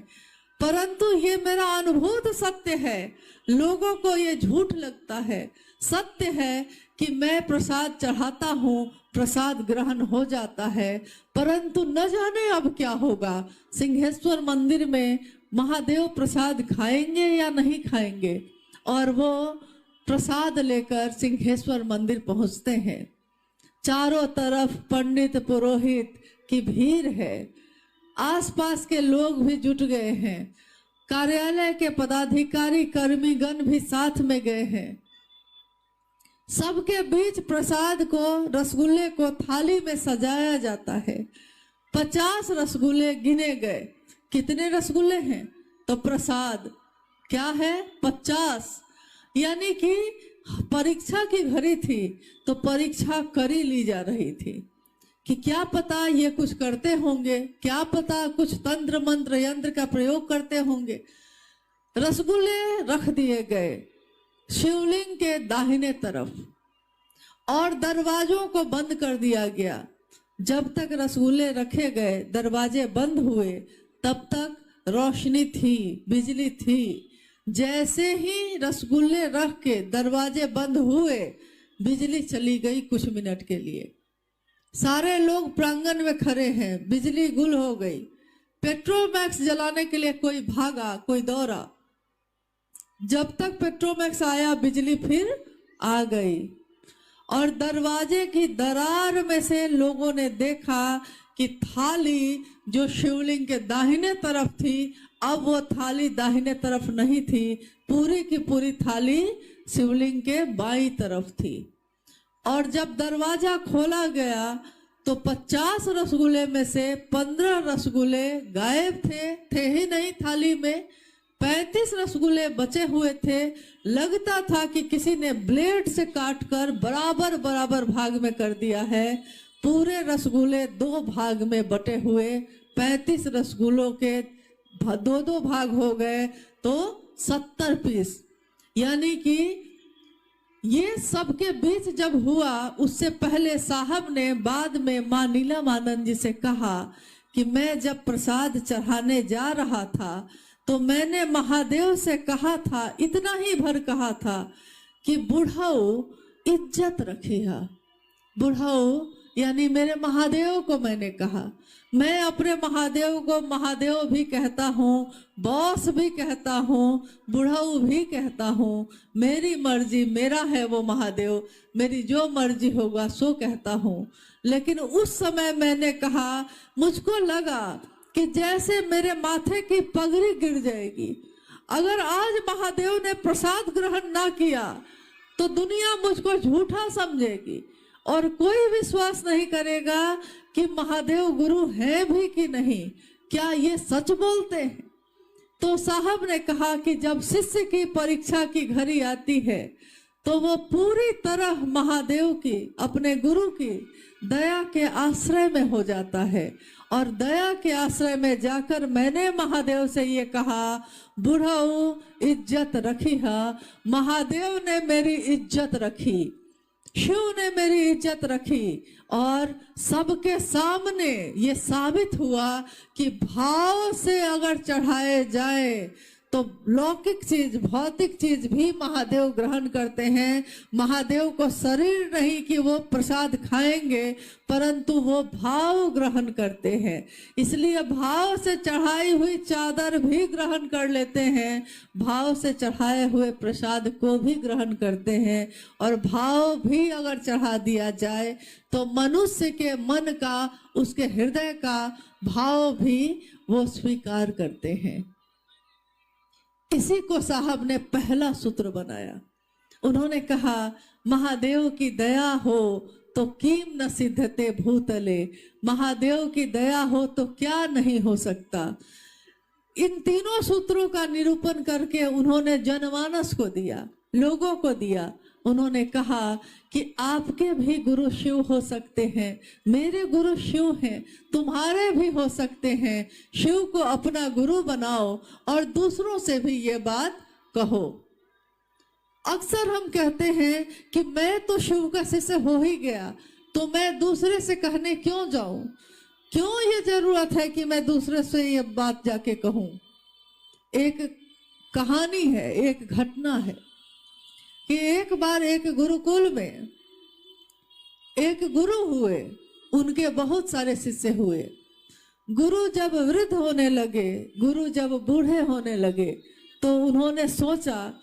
परंतु ये मेरा अनुभूत सत्य है। लोगों को ये झूठ लगता है, सत्य है कि मैं प्रसाद चढ़ाता हूँ, प्रसाद ग्रहण हो जाता है, परंतु न जाने अब क्या होगा। सिंहेश्वर मंदिर में महादेव प्रसाद खाएंगे या नहीं खाएंगे। और वो प्रसाद लेकर सिंहेश्वर मंदिर पहुंचते हैं। चारों तरफ पंडित पुरोहित की भीड़ है, आसपास के लोग भी जुट गए हैं, कार्यालय के पदाधिकारी कर्मीगण भी साथ में गए हैं। सबके बीच प्रसाद को, रसगुल्ले को थाली में सजाया जाता है। 50 रसगुल्ले गिने गए। कितने रसगुल्ले हैं? तो प्रसाद क्या है? 50। यानी कि परीक्षा की घड़ी थी तो परीक्षा करी ली जा रही थी कि क्या पता ये कुछ करते होंगे, क्या पता कुछ तंत्र मंत्र यंत्र का प्रयोग करते होंगे। रसगुल्ले रख दिए गए शिवलिंग के दाहिने तरफ और दरवाजों को बंद कर दिया गया। जब तक रसगुल्ले रखे गए, दरवाजे बंद हुए, तब तक रोशनी थी, बिजली थी। जैसे ही रसगुल्ले रख के दरवाजे बंद हुए, बिजली चली गई कुछ मिनट के लिए। सारे लोग प्रांगण में खड़े हैं, बिजली गुल हो गई। पेट्रोमैक्स जलाने के लिए कोई भागा, कोई दौड़ा। जब तक पेट्रोमैक्स आया, बिजली फिर आ गई और दरवाजे की दरार में से लोगों ने देखा कि थाली जो शिवलिंग के दाहिने तरफ थी, अब वो थाली दाहिने तरफ नहीं थी, पूरी की पूरी थाली शिवलिंग के बाईं तरफ थी। और जब दरवाजा खोला गया तो 50 रसगुल्ले में से 15 रसगुल्ले गायब थे ही नहीं थाली में। 35 रसगुल्ले बचे हुए थे। लगता था कि किसी ने ब्लेड से काटकर बराबर बराबर भाग में कर दिया है। पूरे रसगुल्ले 2 भाग में बटे हुए, 35 रसगुल्लों के 2 भाग हो गए तो 70 पीस, यानी कि ये सबके बीच जब हुआ, उससे पहले साहब ने बाद में माँ नीलमानंद जी से कहा कि मैं जब प्रसाद चढ़ाने जा रहा था तो मैंने महादेव से कहा था, इतना ही भर कहा था कि बुढ़ाऊ इज्जत रखिया। बुढ़ाऊ यानी मेरे महादेव को मैंने कहा। मैं अपने महादेव को महादेव भी कहता हूँ, बॉस भी कहता हूँ, बुढ़ाऊ भी कहता हूँ। मेरी मर्जी, मेरा है वो महादेव, मेरी जो मर्जी होगा सो कहता हूँ। लेकिन उस समय मैंने कहा, मुझको लगा कि जैसे मेरे माथे की पगड़ी गिर जाएगी। अगर आज महादेव ने प्रसाद ग्रहण ना किया तो दुनिया मुझको झूठा समझेगी और कोई विश्वास नहीं करेगा कि महादेव गुरु हैं भी कि नहीं, क्या ये सच बोलते हैं। तो साहब ने कहा कि जब शिष्य की परीक्षा की घड़ी आती है तो वो पूरी तरह महादेव की, अपने गुरु की दया के आश्रय में हो जाता है। और दया के आश्रय में जाकर मैंने महादेव से ये कहा, बुढ़ाऊ इज्जत रखी है। महादेव ने मेरी इज्जत रखी, शिव ने मेरी इज्जत रखी और सबके सामने ये साबित हुआ कि भाव से अगर चढ़ाए जाए तो लौकिक चीज, भौतिक चीज भी महादेव ग्रहण करते हैं। महादेव को शरीर नहीं कि वो प्रसाद खाएंगे, परंतु वो भाव ग्रहण करते हैं। इसलिए भाव से चढ़ाई हुई चादर भी ग्रहण कर लेते हैं, भाव से चढ़ाए हुए प्रसाद को भी ग्रहण करते हैं। और भाव भी अगर चढ़ा दिया जाए तो मनुष्य के मन का, उसके हृदय का भाव भी वो स्वीकार करते हैं। इसी को साहब ने पहला सूत्र बनाया। उन्होंने कहा, महादेव की दया हो तो किम न सिद्धते भूतले। महादेव की दया हो तो क्या नहीं हो सकता। इन तीनों सूत्रों का निरूपण करके उन्होंने जनमानस को दिया, लोगों को दिया। उन्होंने कहा कि आपके भी गुरु शिव हो सकते हैं, मेरे गुरु शिव हैं, तुम्हारे भी हो सकते हैं। शिव को अपना गुरु बनाओ और दूसरों से भी ये बात कहो। अक्सर हम कहते हैं कि मैं तो शिव का शिष्य हो ही गया, तो मैं दूसरे से कहने क्यों जाऊं, क्यों ये जरूरत है कि मैं दूसरे से ये बात जाके कहूं। एक कहानी है, एक घटना है कि एक बार एक गुरुकुल में एक गुरु हुए, उनके बहुत सारे शिष्य हुए। गुरु जब वृद्ध होने लगे, गुरु जब बूढ़े होने लगे, तो उन्होंने सोचा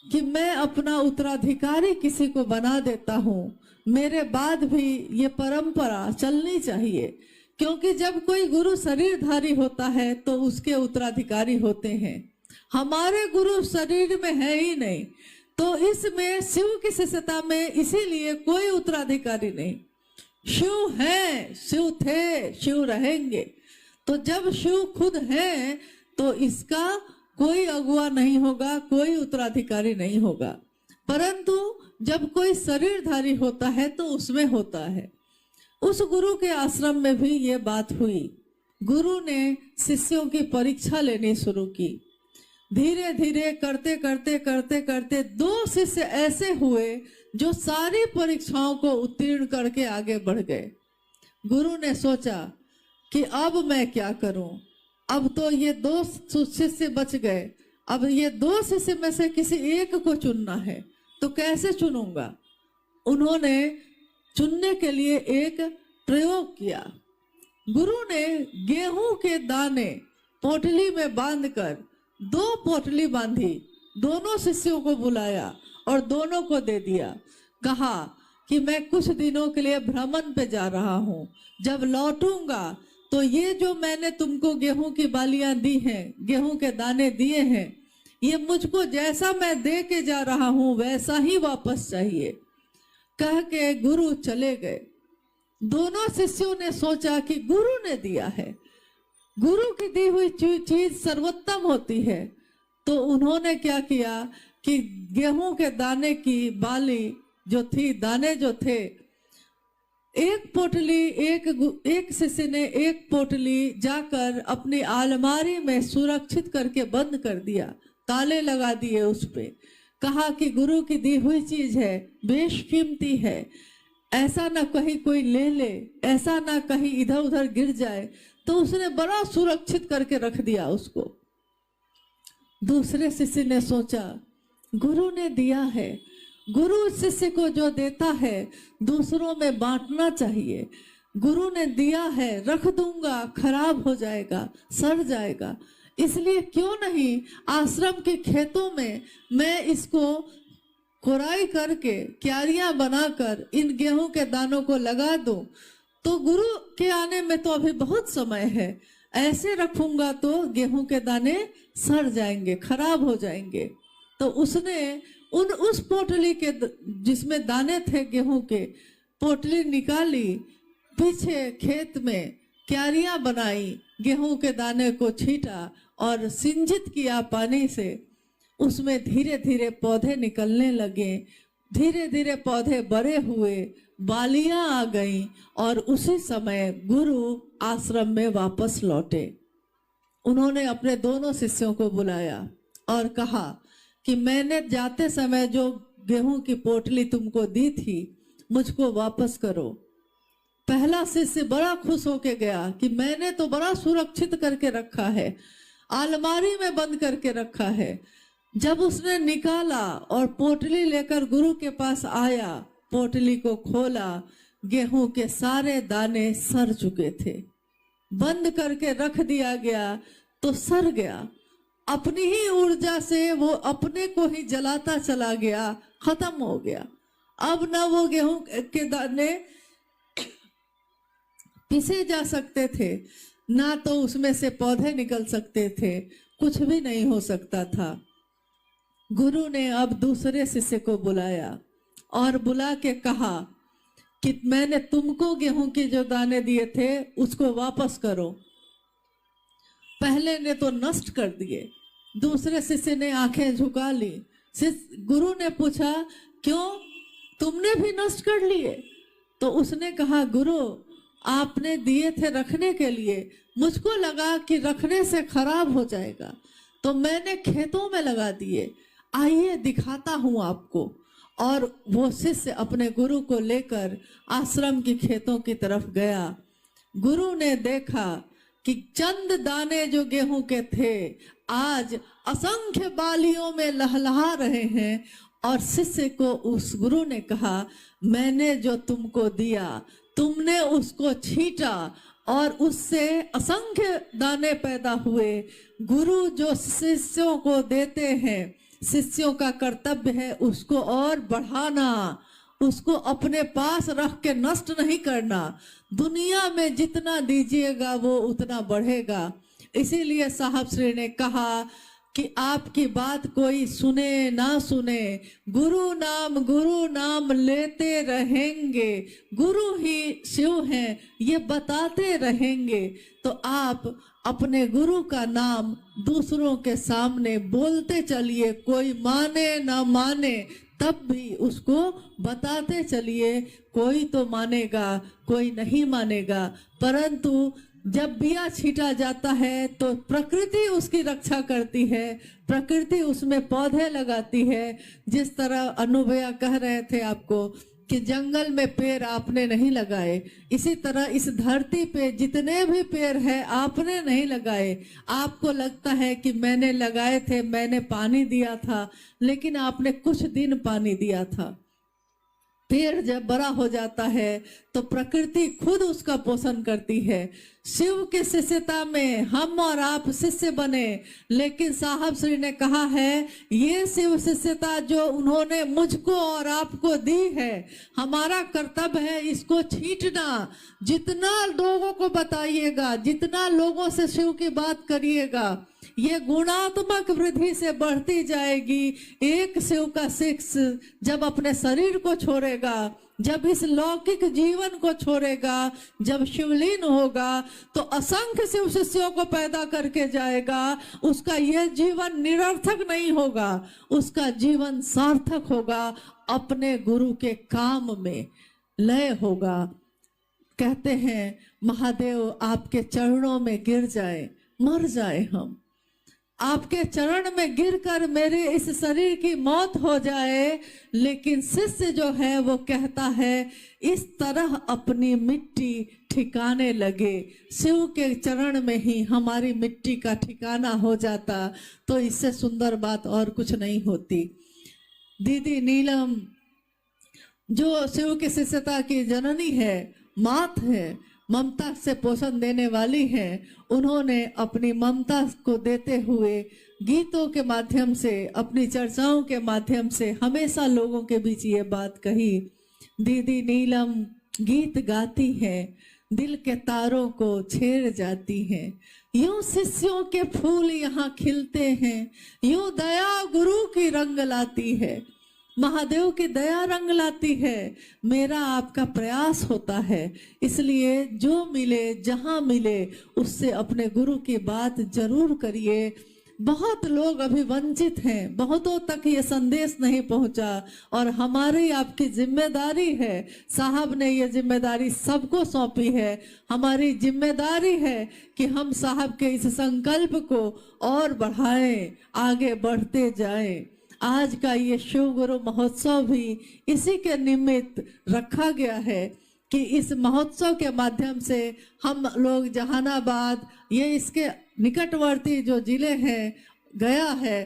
कि मैं अपना उत्तराधिकारी किसी को बना देता हूँ, मेरे बाद भी ये परंपरा चलनी चाहिए। क्योंकि जब कोई गुरु शरीरधारी होता है तो उसके उत्तराधिकारी होते हैं। हमारे गुरु शरीर में है ही नहीं, तो इसमें शिव की शिष्यता में इसीलिए कोई उत्तराधिकारी नहीं। शिव है, शिव थे, शिव रहेंगे। तो जब शिव खुद है तो इसका कोई अगुआ नहीं होगा, कोई उत्तराधिकारी नहीं होगा। परंतु जब कोई शरीरधारी होता है तो उसमें होता है। उस गुरु के आश्रम में भी ये बात हुई। गुरु ने शिष्यों की परीक्षा लेनी शुरू की। धीरे धीरे करते करते करते करते 2 शिष्य ऐसे हुए जो सारी परीक्षाओं को उत्तीर्ण करके आगे बढ़ गए। गुरु ने सोचा कि अब मैं क्या करूं, अब तो ये 2 शिष्य बच गए, अब ये 2 शिष्य में से किसी एक को चुनना है, तो कैसे चुनूंगा। उन्होंने चुनने के लिए एक प्रयोग किया। गुरु ने गेहूं के दाने पोटली में बांधकर 2 पोटली बांधी, दोनों शिष्यों को बुलाया और दोनों को दे दिया। कहा कि मैं कुछ दिनों के लिए भ्रमण पे जा रहा हूँ, जब लौटूंगा तो ये जो मैंने तुमको गेहूं की बालियां दी हैं, गेहूं के दाने दिए हैं, ये मुझको जैसा मैं दे के जा रहा हूँ वैसा ही वापस चाहिए। कह के गुरु चले गए। दोनों शिष्यों ने सोचा कि गुरु ने दिया है, गुरु की दी हुई चीज सर्वोत्तम होती है। तो उन्होंने क्या किया कि गेहूं के दाने की बाली जो थी, दाने जो थे, एक पोटली, एक शिष्य ने एक पोटली जाकर अपनी अलमारी में सुरक्षित करके बंद कर दिया, ताले लगा दिए उस पे। कहा कि गुरु की दी हुई चीज है, बेशकीमती है, ऐसा ना कहीं कोई ले ले, ऐसा ना कहीं इधर उधर गिर जाए। तो उसने बड़ा सुरक्षित करके रख दिया उसको। दूसरे शिष्य ने सोचा गुरु ने दिया है, गुरु शिष्य को जो देता है दूसरों में बांटना चाहिए। गुरु ने दिया है, रख दूंगा, खराब हो जाएगा, सड़ जाएगा, इसलिए क्यों नहीं आश्रम के खेतों में मैं इसको कोराई करके क्यारियां बनाकर इन गेहूं के दानों को लगा दूं। तो गुरु के आने में तो अभी बहुत समय है, ऐसे रखूंगा तो गेहूं के दाने सड़ जाएंगे, खराब हो जाएंगे। तो उसने उस पोटली के जिसमें दाने थे गेहूं के, पोटली निकाली, पीछे खेत में क्यारियां बनाई, गेहूं के दाने को छीटा और सिंचित किया पानी से। उसमें धीरे धीरे पौधे निकलने लगे, धीरे धीरे पौधे बड़े हुए, बालियां आ गईं और उसी समय गुरु आश्रम में वापस लौटे। उन्होंने अपने दोनों शिष्यों को बुलाया और कहा कि मैंने जाते समय जो गेहूं की पोटली तुमको दी थी मुझको वापस करो। पहला शिष्य बड़ा खुश होके गया कि मैंने तो बड़ा सुरक्षित करके रखा है, अलमारी में बंद करके रखा है। जब उसने निकाला और पोटली लेकर गुरु के पास आया, पोटली को खोला, गेहूं के सारे दाने सड़ चुके थे। बंद करके रख दिया गया तो सड़ गया। अपनी ही ऊर्जा से वो अपने को ही जलाता चला गया, खत्म हो गया। अब ना वो गेहूं के दाने पिसे जा सकते थे, ना तो उसमें से पौधे निकल सकते थे, कुछ भी नहीं हो सकता था। गुरु ने अब दूसरे शिष्य को बुलाया और बुला के कहा कि मैंने तुमको गेहूं के जो दाने दिए थे उसको वापस करो। पहले ने तो नष्ट कर दिए, दूसरे शिष्य ने आंखें झुका ली। गुरु ने पूछा क्यों, तुमने भी नष्ट कर लिए? तो उसने कहा गुरु आपने दिए थे रखने के लिए, मुझको लगा कि रखने से खराब हो जाएगा तो मैंने खेतों में लगा दिए, आइए दिखाता हूं आपको। और वो शिष्य अपने गुरु को लेकर आश्रम की खेतों की तरफ गया। गुरु ने देखा कि चंद दाने जो गेहूं के थे आज असंख्य बालियों में लहलहा रहे हैं। और शिष्य को उस गुरु ने कहा मैंने जो तुमको दिया तुमने उसको छीटा और उससे असंख्य दाने पैदा हुए। गुरु जो शिष्यों को देते हैं, शिष्यों का कर्तव्य है उसको और बढ़ाना, उसको अपने पास रख के नष्ट नहीं करना। दुनिया में जितना दीजिएगा वो उतना बढ़ेगा। इसीलिए साहब श्री ने कहा कि आपकी बात कोई सुने ना सुने, गुरु नाम लेते रहेंगे, गुरु ही शिव हैं ये बताते रहेंगे। तो आप अपने गुरु का नाम दूसरों के सामने बोलते चलिए, कोई माने ना माने तब भी उसको बताते चलिए। कोई तो मानेगा, कोई नहीं मानेगा, परंतु जब बिया छीटा जाता है तो प्रकृति उसकी रक्षा करती है, प्रकृति उसमें पौधे लगाती है। जिस तरह अनुभया कह रहे थे आपको कि जंगल में पेड़ आपने नहीं लगाए, इसी तरह इस धरती पे जितने भी पेड़ हैं आपने नहीं लगाए। आपको लगता है कि मैंने लगाए थे, मैंने पानी दिया था, लेकिन आपने कुछ दिन पानी दिया था। पेड़ जब बड़ा हो जाता है तो प्रकृति खुद उसका पोषण करती है। शिव के शिष्यता में हम और आप शिष्य बने, लेकिन साहब श्री ने कहा है ये शिव शिष्यता जो उन्होंने मुझको और आपको दी है, हमारा कर्तव्य है इसको छींटना। जितना लोगों को बताइएगा, जितना लोगों से शिव की बात करिएगा, ये गुणात्मक वृद्धि से बढ़ती जाएगी। एक शिव का शिष्य जब अपने शरीर को छोड़ेगा, जब इस लौकिक जीवन को छोड़ेगा, जब शिवलीन होगा तो असंख्य शिव शिष्यों को पैदा करके जाएगा। उसका यह जीवन निरर्थक नहीं होगा, उसका जीवन सार्थक होगा, अपने गुरु के काम में लय होगा। कहते हैं महादेव आपके चरणों में गिर जाए, मर जाए हम, आपके चरण में गिरकर मेरे इस शरीर की मौत हो जाए, लेकिन शिष्य जो है वो कहता है इस तरह अपनी मिट्टी ठिकाने लगे। शिव के चरण में ही हमारी मिट्टी का ठिकाना हो जाता तो इससे सुंदर बात और कुछ नहीं होती। दीदी नीलम जो शिव की शिष्यता की जननी है, मात है, ममता से पोषण देने वाली है, उन्होंने अपनी ममता को देते हुए गीतों के माध्यम से, अपनी चर्चाओं के माध्यम से हमेशा लोगों के बीच ये बात कही। दीदी नीलम गीत गाती है, दिल के तारों को छेड़ जाती है। यूं शिष्यों के फूल यहाँ खिलते हैं, यूं दया गुरु की रंग लाती है। महादेव की दया रंग लाती है, मेरा आपका प्रयास होता है। इसलिए जो मिले जहां मिले उससे अपने गुरु की बात जरूर करिए। बहुत लोग अभी वंचित हैं, बहुतों तक ये संदेश नहीं पहुंचा और हमारी आपकी जिम्मेदारी है। साहब ने ये जिम्मेदारी सबको सौंपी है। हमारी जिम्मेदारी है कि हम साहब के इस संकल्प को और बढ़ाएं, आगे बढ़ते जाएं। आज का ये शिव गुरु महोत्सव भी इसी के निमित्त रखा गया है कि इस महोत्सव के माध्यम से हम लोग जहानाबाद, ये इसके निकटवर्ती जो जिले हैं, गया है,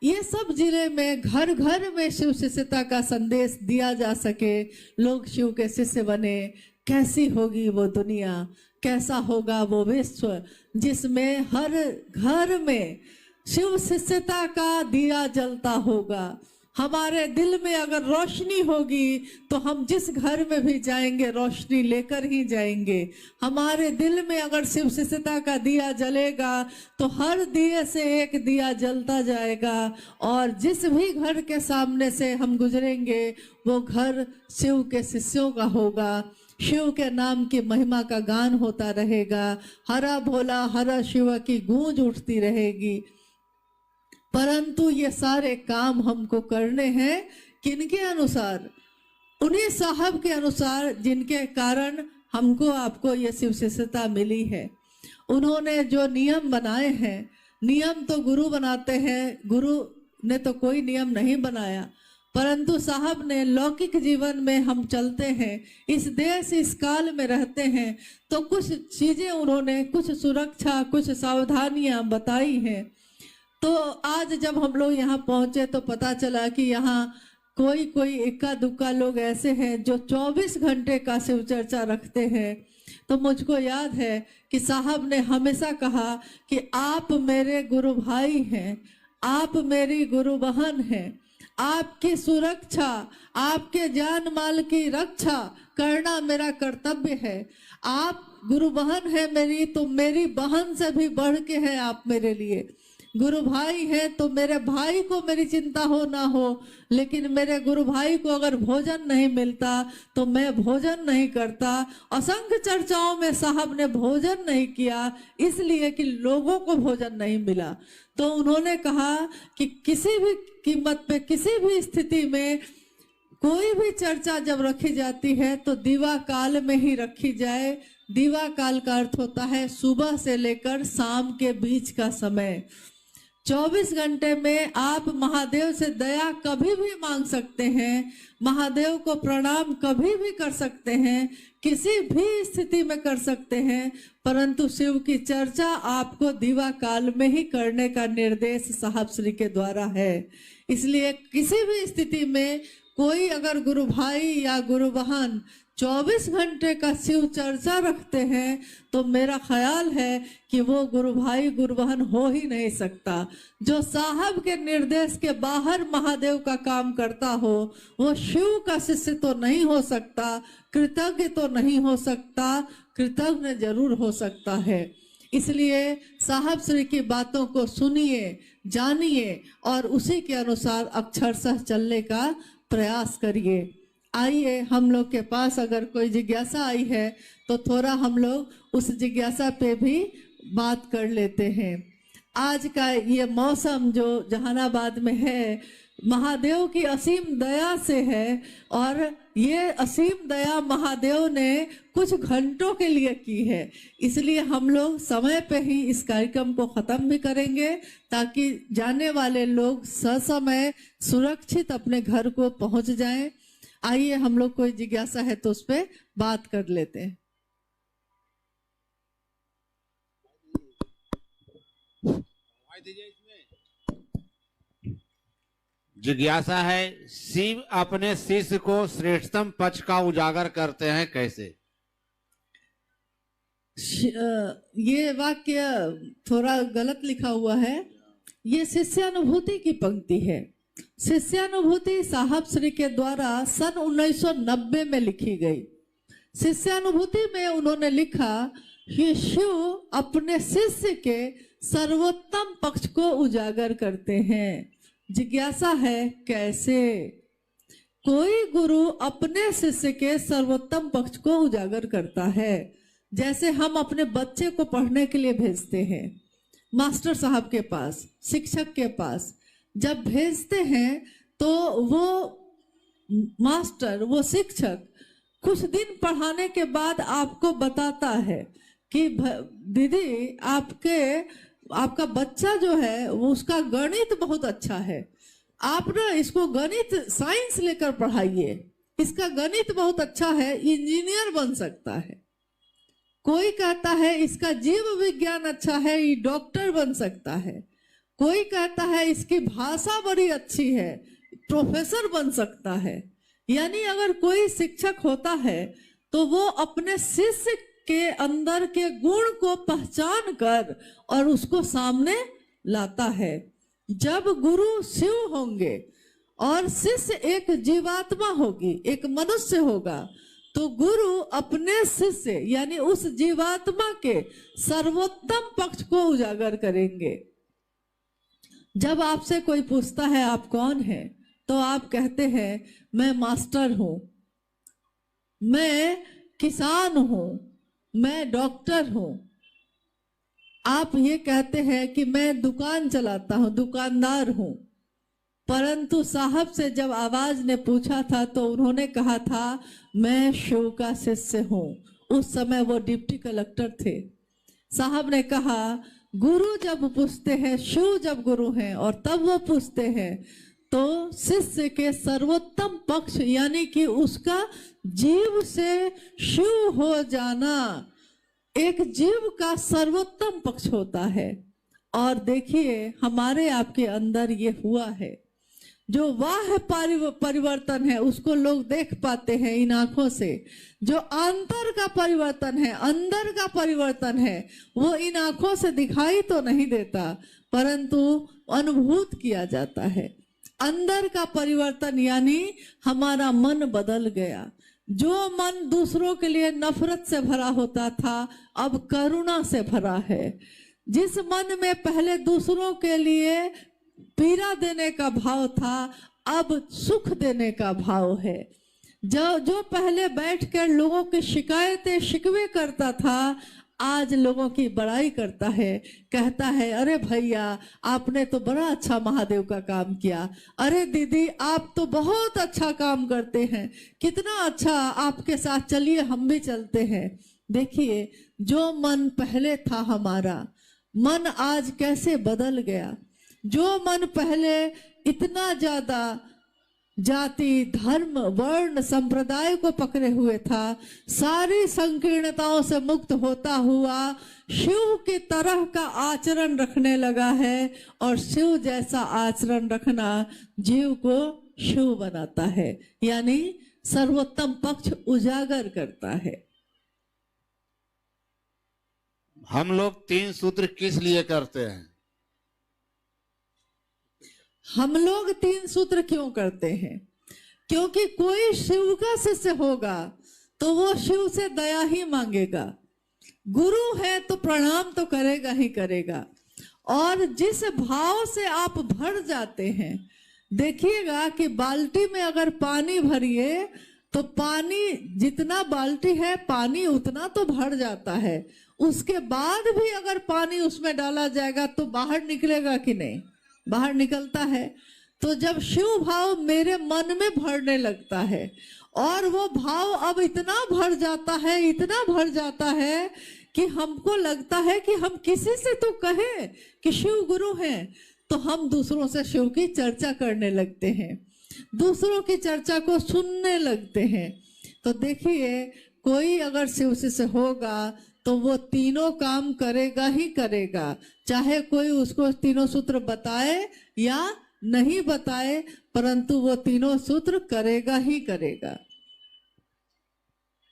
ये सब जिले में घर घर में शिव शिष्यता का संदेश दिया जा सके, लोग शिव के शिष्य बने। कैसी होगी वो दुनिया, कैसा होगा वो विश्व जिसमें हर घर में शिव शिष्यता का दिया जलता होगा। हमारे दिल में अगर रोशनी होगी तो हम जिस घर में भी जाएंगे रोशनी लेकर ही जाएंगे। हमारे दिल में अगर शिव शिष्यता का दिया जलेगा तो हर दिए से एक दिया जलता जाएगा और जिस भी घर के सामने से हम गुजरेंगे वो घर शिव के शिष्यों का होगा। शिव के नाम की महिमा का गान होता रहेगा, हरा भोला हरा शिव की गूंज उठती रहेगी। परंतु ये सारे काम हमको करने हैं किनके अनुसार? उन्हीं साहब के अनुसार जिनके कारण हमको आपको ये शिव शिष्यता मिली है। उन्होंने जो नियम बनाए हैं, नियम तो गुरु बनाते हैं, गुरु ने तो कोई नियम नहीं बनाया, परंतु साहब ने लौकिक जीवन में हम चलते हैं, इस देश इस काल में रहते हैं तो कुछ चीजें उन्होंने, कुछ सुरक्षा, कुछ सावधानियां बताई हैं। तो आज जब हम लोग यहाँ पहुंचे तो पता चला कि यहाँ कोई इक्का दुक्का लोग ऐसे हैं जो 24 घंटे का शिव चर्चा रखते हैं। तो मुझको याद है कि साहब ने हमेशा कहा कि आप मेरे गुरु भाई हैं, आप मेरी गुरु बहन हैं, आपकी सुरक्षा, आपके जान माल की रक्षा करना मेरा कर्तव्य है। आप गुरु बहन है मेरी, तो मेरी बहन से भी बढ़ के है आप मेरे लिए। गुरु भाई है तो मेरे भाई को मेरी चिंता हो ना हो, लेकिन मेरे गुरु भाई को अगर भोजन नहीं मिलता तो मैं भोजन नहीं करता। असंख्य चर्चाओं में साहब ने भोजन नहीं किया इसलिए कि लोगों को भोजन नहीं मिला। तो उन्होंने कहा कि किसी भी कीमत पे, किसी भी स्थिति में कोई भी चर्चा जब रखी जाती है तो दीवा काल में ही रखी जाए। दीवा काल का अर्थ होता है सुबह से लेकर शाम के बीच का समय। 24 घंटे में आप महादेव से दया कभी भी मांग सकते हैं, महादेव को प्रणाम कभी भी कर सकते हैं, किसी भी स्थिति में कर सकते हैं, परंतु शिव की चर्चा आपको दीवा काल में ही करने का निर्देश साहब श्री के द्वारा है। इसलिए किसी भी स्थिति में कोई अगर गुरु भाई या गुरु बहन 24 घंटे का शिव चर्चा रखते हैं तो मेरा ख्याल है कि वो गुरु भाई गुरु बहन हो ही नहीं सकता। जो साहब के निर्देश के बाहर महादेव का काम करता हो वो शिव का शिष्य तो नहीं हो सकता, कृतज्ञ तो नहीं हो सकता, कृतज्ञ जरूर हो सकता है। इसलिए साहब श्री की बातों को सुनिए, जानिए और उसी के अनुसार अक्षरशः चलने का प्रयास करिए। आइए, हम लोग के पास अगर कोई जिज्ञासा आई है तो थोड़ा हम लोग उस जिज्ञासा पे भी बात कर लेते हैं। आज का ये मौसम जो जहानाबाद में है, महादेव की असीम दया से है, और ये असीम दया महादेव ने कुछ घंटों के लिए की है। इसलिए हम लोग समय पे ही इस कार्यक्रम को खत्म भी करेंगे, ताकि जाने वाले लोग ससमय सुरक्षित अपने घर को पहुंच जाएं। आइए, हम लोग कोई जिज्ञासा है तो उस पर बात कर लेते हैं। जिज्ञासा है, शिव अपने शिष्य को श्रेष्ठतम पक्ष का उजागर करते हैं कैसे? ये वाक्य थोड़ा गलत लिखा हुआ है। ये शिष्यानुभूति की पंक्ति है। शिष्यानुभूति साहब श्री के द्वारा सन 1990 में लिखी गई। शिष्यानुभूति में उन्होंने लिखा कि शिव अपने शिष्य के सर्वोत्तम पक्ष को उजागर करते हैं। जिज्ञासा है, कैसे? कोई गुरु अपने शिष्य के सर्वोत्तम पक्ष को उजागर करता है। जैसे हम अपने बच्चे को पढ़ने के लिए भेजते हैं मास्टर साहब के पास, शिक्षक के पास। जब भेजते हैं तो वो मास्टर, वो शिक्षक कुछ दिन पढ़ाने के बाद आपको बताता है कि दीदी, आपका बच्चा जो है वो उसका गणित बहुत अच्छा है, आप ना इसको गणित साइंस लेकर पढ़ाइए, इसका गणित बहुत अच्छा है, इंजीनियर बन सकता है। कोई कहता है इसका जीव विज्ञान अच्छा है, ये डॉक्टर बन सकता है। कोई कहता है इसकी भाषा बड़ी अच्छी है, प्रोफेसर बन सकता है। यानी अगर कोई शिक्षक होता है तो वो अपने शिष्य के अंदर के गुण को पहचान कर और उसको सामने लाता है। जब गुरु शिव होंगे और शिष्य एक जीवात्मा होगी, एक मनुष्य होगा, तो गुरु अपने शिष्य यानी उस जीवात्मा के सर्वोत्तम पक्ष को उजागर करेंगे। जब आपसे कोई पूछता है आप कौन हैं, तो आप कहते हैं मैं मास्टर हूं, मैं किसान हूं, मैं डॉक्टर हूं। आप ये कहते हैं कि मैं दुकान चलाता हूं, दुकानदार हूं। परंतु साहब से जब आवाज ने पूछा था तो उन्होंने कहा था मैं शिव का शिष्य हूं। उस समय वो डिप्टी कलेक्टर थे। साहब ने कहा गुरु जब पूछते हैं, शिव जब गुरु हैं और तब वो पूछते हैं, तो शिष्य के सर्वोत्तम पक्ष यानी कि उसका जीव से शिव हो जाना एक जीव का सर्वोत्तम पक्ष होता है। और देखिए हमारे आपके अंदर ये हुआ है। जो वाह परिवर्तन है उसको लोग देख पाते हैं इन आंखों से। जो अंतर का परिवर्तन है, अंदर का परिवर्तन है, वो इन आंखों से दिखाई तो नहीं देता, परंतु अनुभूत किया जाता है। अंदर का परिवर्तन यानी हमारा मन बदल गया। जो मन दूसरों के लिए नफरत से भरा होता था अब करुणा से भरा है। जिस मन में पहले दूसरों के लिए पीड़ा देने का भाव था अब सुख देने का भाव है। जो पहले बैठकर लोगों की शिकायतें शिकवे करता था आज लोगों की बड़ाई करता है, कहता है अरे भैया आपने तो बड़ा अच्छा महादेव का काम किया, अरे दीदी आप तो बहुत अच्छा काम करते हैं, कितना अच्छा, आपके साथ चलिए हम भी चलते हैं। देखिए जो मन पहले था हमारा मन आज कैसे बदल गया। जो मन पहले इतना ज्यादा जाति धर्म वर्ण संप्रदाय को पकड़े हुए था, सारी संकीर्णताओं से मुक्त होता हुआ शिव की तरह का आचरण रखने लगा है। और शिव जैसा आचरण रखना जीव को शिव बनाता है, यानी सर्वोत्तम पक्ष उजागर करता है। हम लोग 3 सूत्र किस लिए करते हैं? हम लोग 3 सूत्र क्यों करते हैं? क्योंकि कोई शिव का शिष्य होगा तो वो शिव से दया ही मांगेगा। गुरु है तो प्रणाम तो करेगा ही करेगा। और जिस भाव से आप भर जाते हैं, देखिएगा कि बाल्टी में अगर पानी भरिए तो पानी जितना बाल्टी है पानी उतना तो भर जाता है, उसके बाद भी अगर पानी उसमें डाला जाएगा तो बाहर निकलेगा कि नहीं? बाहर निकलता है। तो जब शिव भाव मेरे मन में भरने लगता है और वो भाव अब इतना भर जाता है, इतना भर जाता है कि हमको लगता है कि हम किसी से तो कहें कि शिव गुरु हैं, तो हम दूसरों से शिव की चर्चा करने लगते हैं, दूसरों की चर्चा को सुनने लगते हैं। तो देखिए, कोई अगर शिव से होगा तो वो तीनों काम करेगा ही करेगा, चाहे कोई उसको तीनों सूत्र बताए या नहीं बताए, परंतु वो तीनों सूत्र करेगा ही करेगा।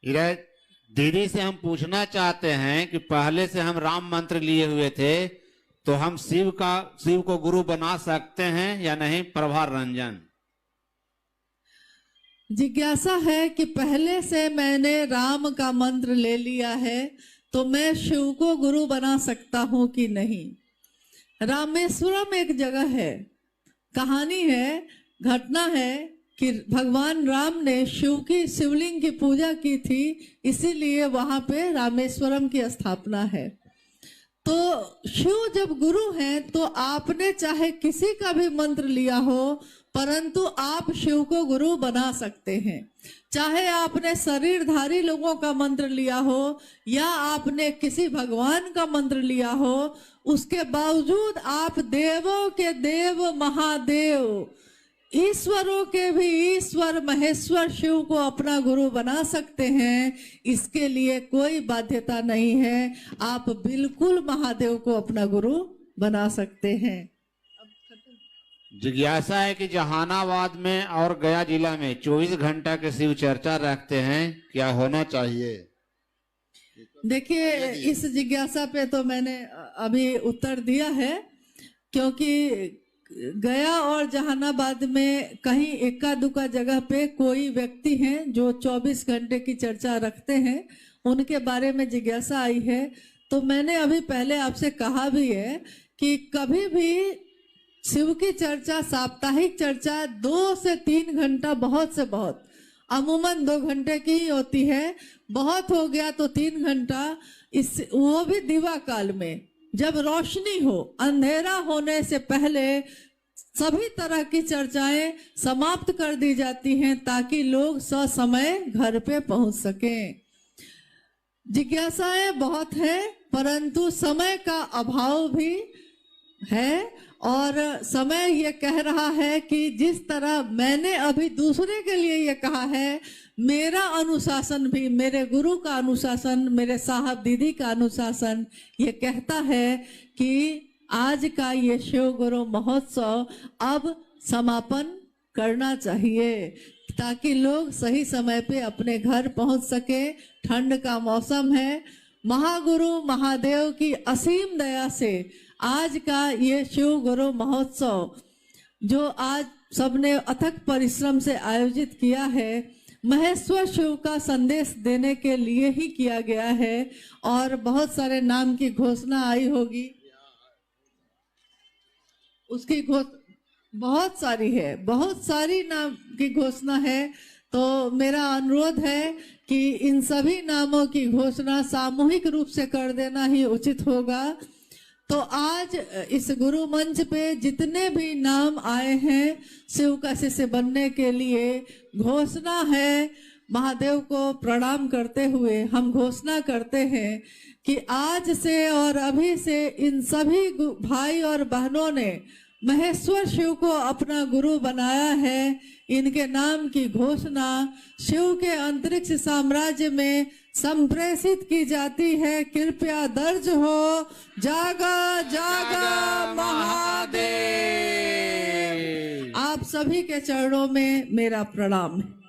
इधर दीदी से हम पूछना चाहते हैं कि पहले से हम राम मंत्र लिए हुए थे, तो हम शिव को गुरु बना सकते हैं या नहीं? प्रभा रंजन जिज्ञासा है कि पहले से मैंने राम का मंत्र ले लिया है तो मैं शिव को गुरु बना सकता हूं कि नहीं। रामेश्वरम एक जगह है, कहानी है, घटना है कि भगवान राम ने शिव की शिवलिंग की पूजा की थी, इसीलिए वहां पे रामेश्वरम की स्थापना है। तो शिव जब गुरु हैं तो आपने चाहे किसी का भी मंत्र लिया हो, परंतु आप शिव को गुरु बना सकते हैं। चाहे आपने शरीरधारी लोगों का मंत्र लिया हो या आपने किसी भगवान का मंत्र लिया हो, उसके बावजूद आप देवों के देव महादेव, ईश्वरों के भी ईश्वर महेश्वर शिव को अपना गुरु बना सकते हैं। इसके लिए कोई बाध्यता नहीं है, आप बिल्कुल महादेव को अपना गुरु बना सकते हैं। जिज्ञासा है कि जहानाबाद में और गया जिला में 24 घंटा के शिव चर्चा रखते हैं, क्या होना चाहिए? देखिए, इस जिज्ञासा पे तो मैंने अभी उत्तर दिया है, क्योंकि गया और जहानाबाद में कहीं इक्का दुक्का जगह पे कोई व्यक्ति हैं जो 24 घंटे की चर्चा रखते हैं, उनके बारे में जिज्ञासा आई है। तो मैंने अभी पहले आपसे कहा भी है कि कभी भी शिव की चर्चा, साप्ताहिक चर्चा 2 से 3 घंटा बहुत से बहुत, अमूमन 2 घंटे की ही होती है, बहुत हो गया तो 3 घंटा, इस वो भी दिवा काल में, जब रोशनी हो, अंधेरा होने से पहले सभी तरह की चर्चाएं समाप्त कर दी जाती हैं ताकि लोग ससमय घर पे पहुंच सकें। जिज्ञासाएं बहुत है, परंतु समय का अभाव भी है और समय ये कह रहा है कि जिस तरह मैंने अभी दूसरे के लिए ये कहा है, मेरा अनुशासन भी, मेरे गुरु का अनुशासन, मेरे साहब दीदी का अनुशासन ये कहता है कि आज का ये शिव गुरु महोत्सव अब समापन करना चाहिए ताकि लोग सही समय पे अपने घर पहुंच सके। ठंड का मौसम है, महागुरु महादेव की असीम दया से आज का ये शिव गुरु महोत्सव जो आज सबने अथक परिश्रम से आयोजित किया है, महेश्वर शिव का संदेश देने के लिए ही किया गया है। और बहुत सारे नाम की घोषणा आई होगी, उसकी बहुत सारी है, बहुत सारी नाम की घोषणा है। तो मेरा अनुरोध है कि इन सभी नामों की घोषणा सामूहिक रूप से कर देना ही उचित होगा। तो आज इस गुरु मंच पे जितने भी नाम आए हैं शिव का शिष्य बनने के लिए, घोषणा है, महादेव को प्रणाम करते हुए हम घोषणा करते हैं कि आज से और अभी से इन सभी भाई और बहनों ने महेश्वर शिव को अपना गुरु बनाया है। इनके नाम की घोषणा शिव के अंतरिक्ष साम्राज्य में संप्रेषित की जाती है। कृपया दर्ज हो, जागा जागा महादेव। आप सभी के चरणों में मेरा प्रणाम है।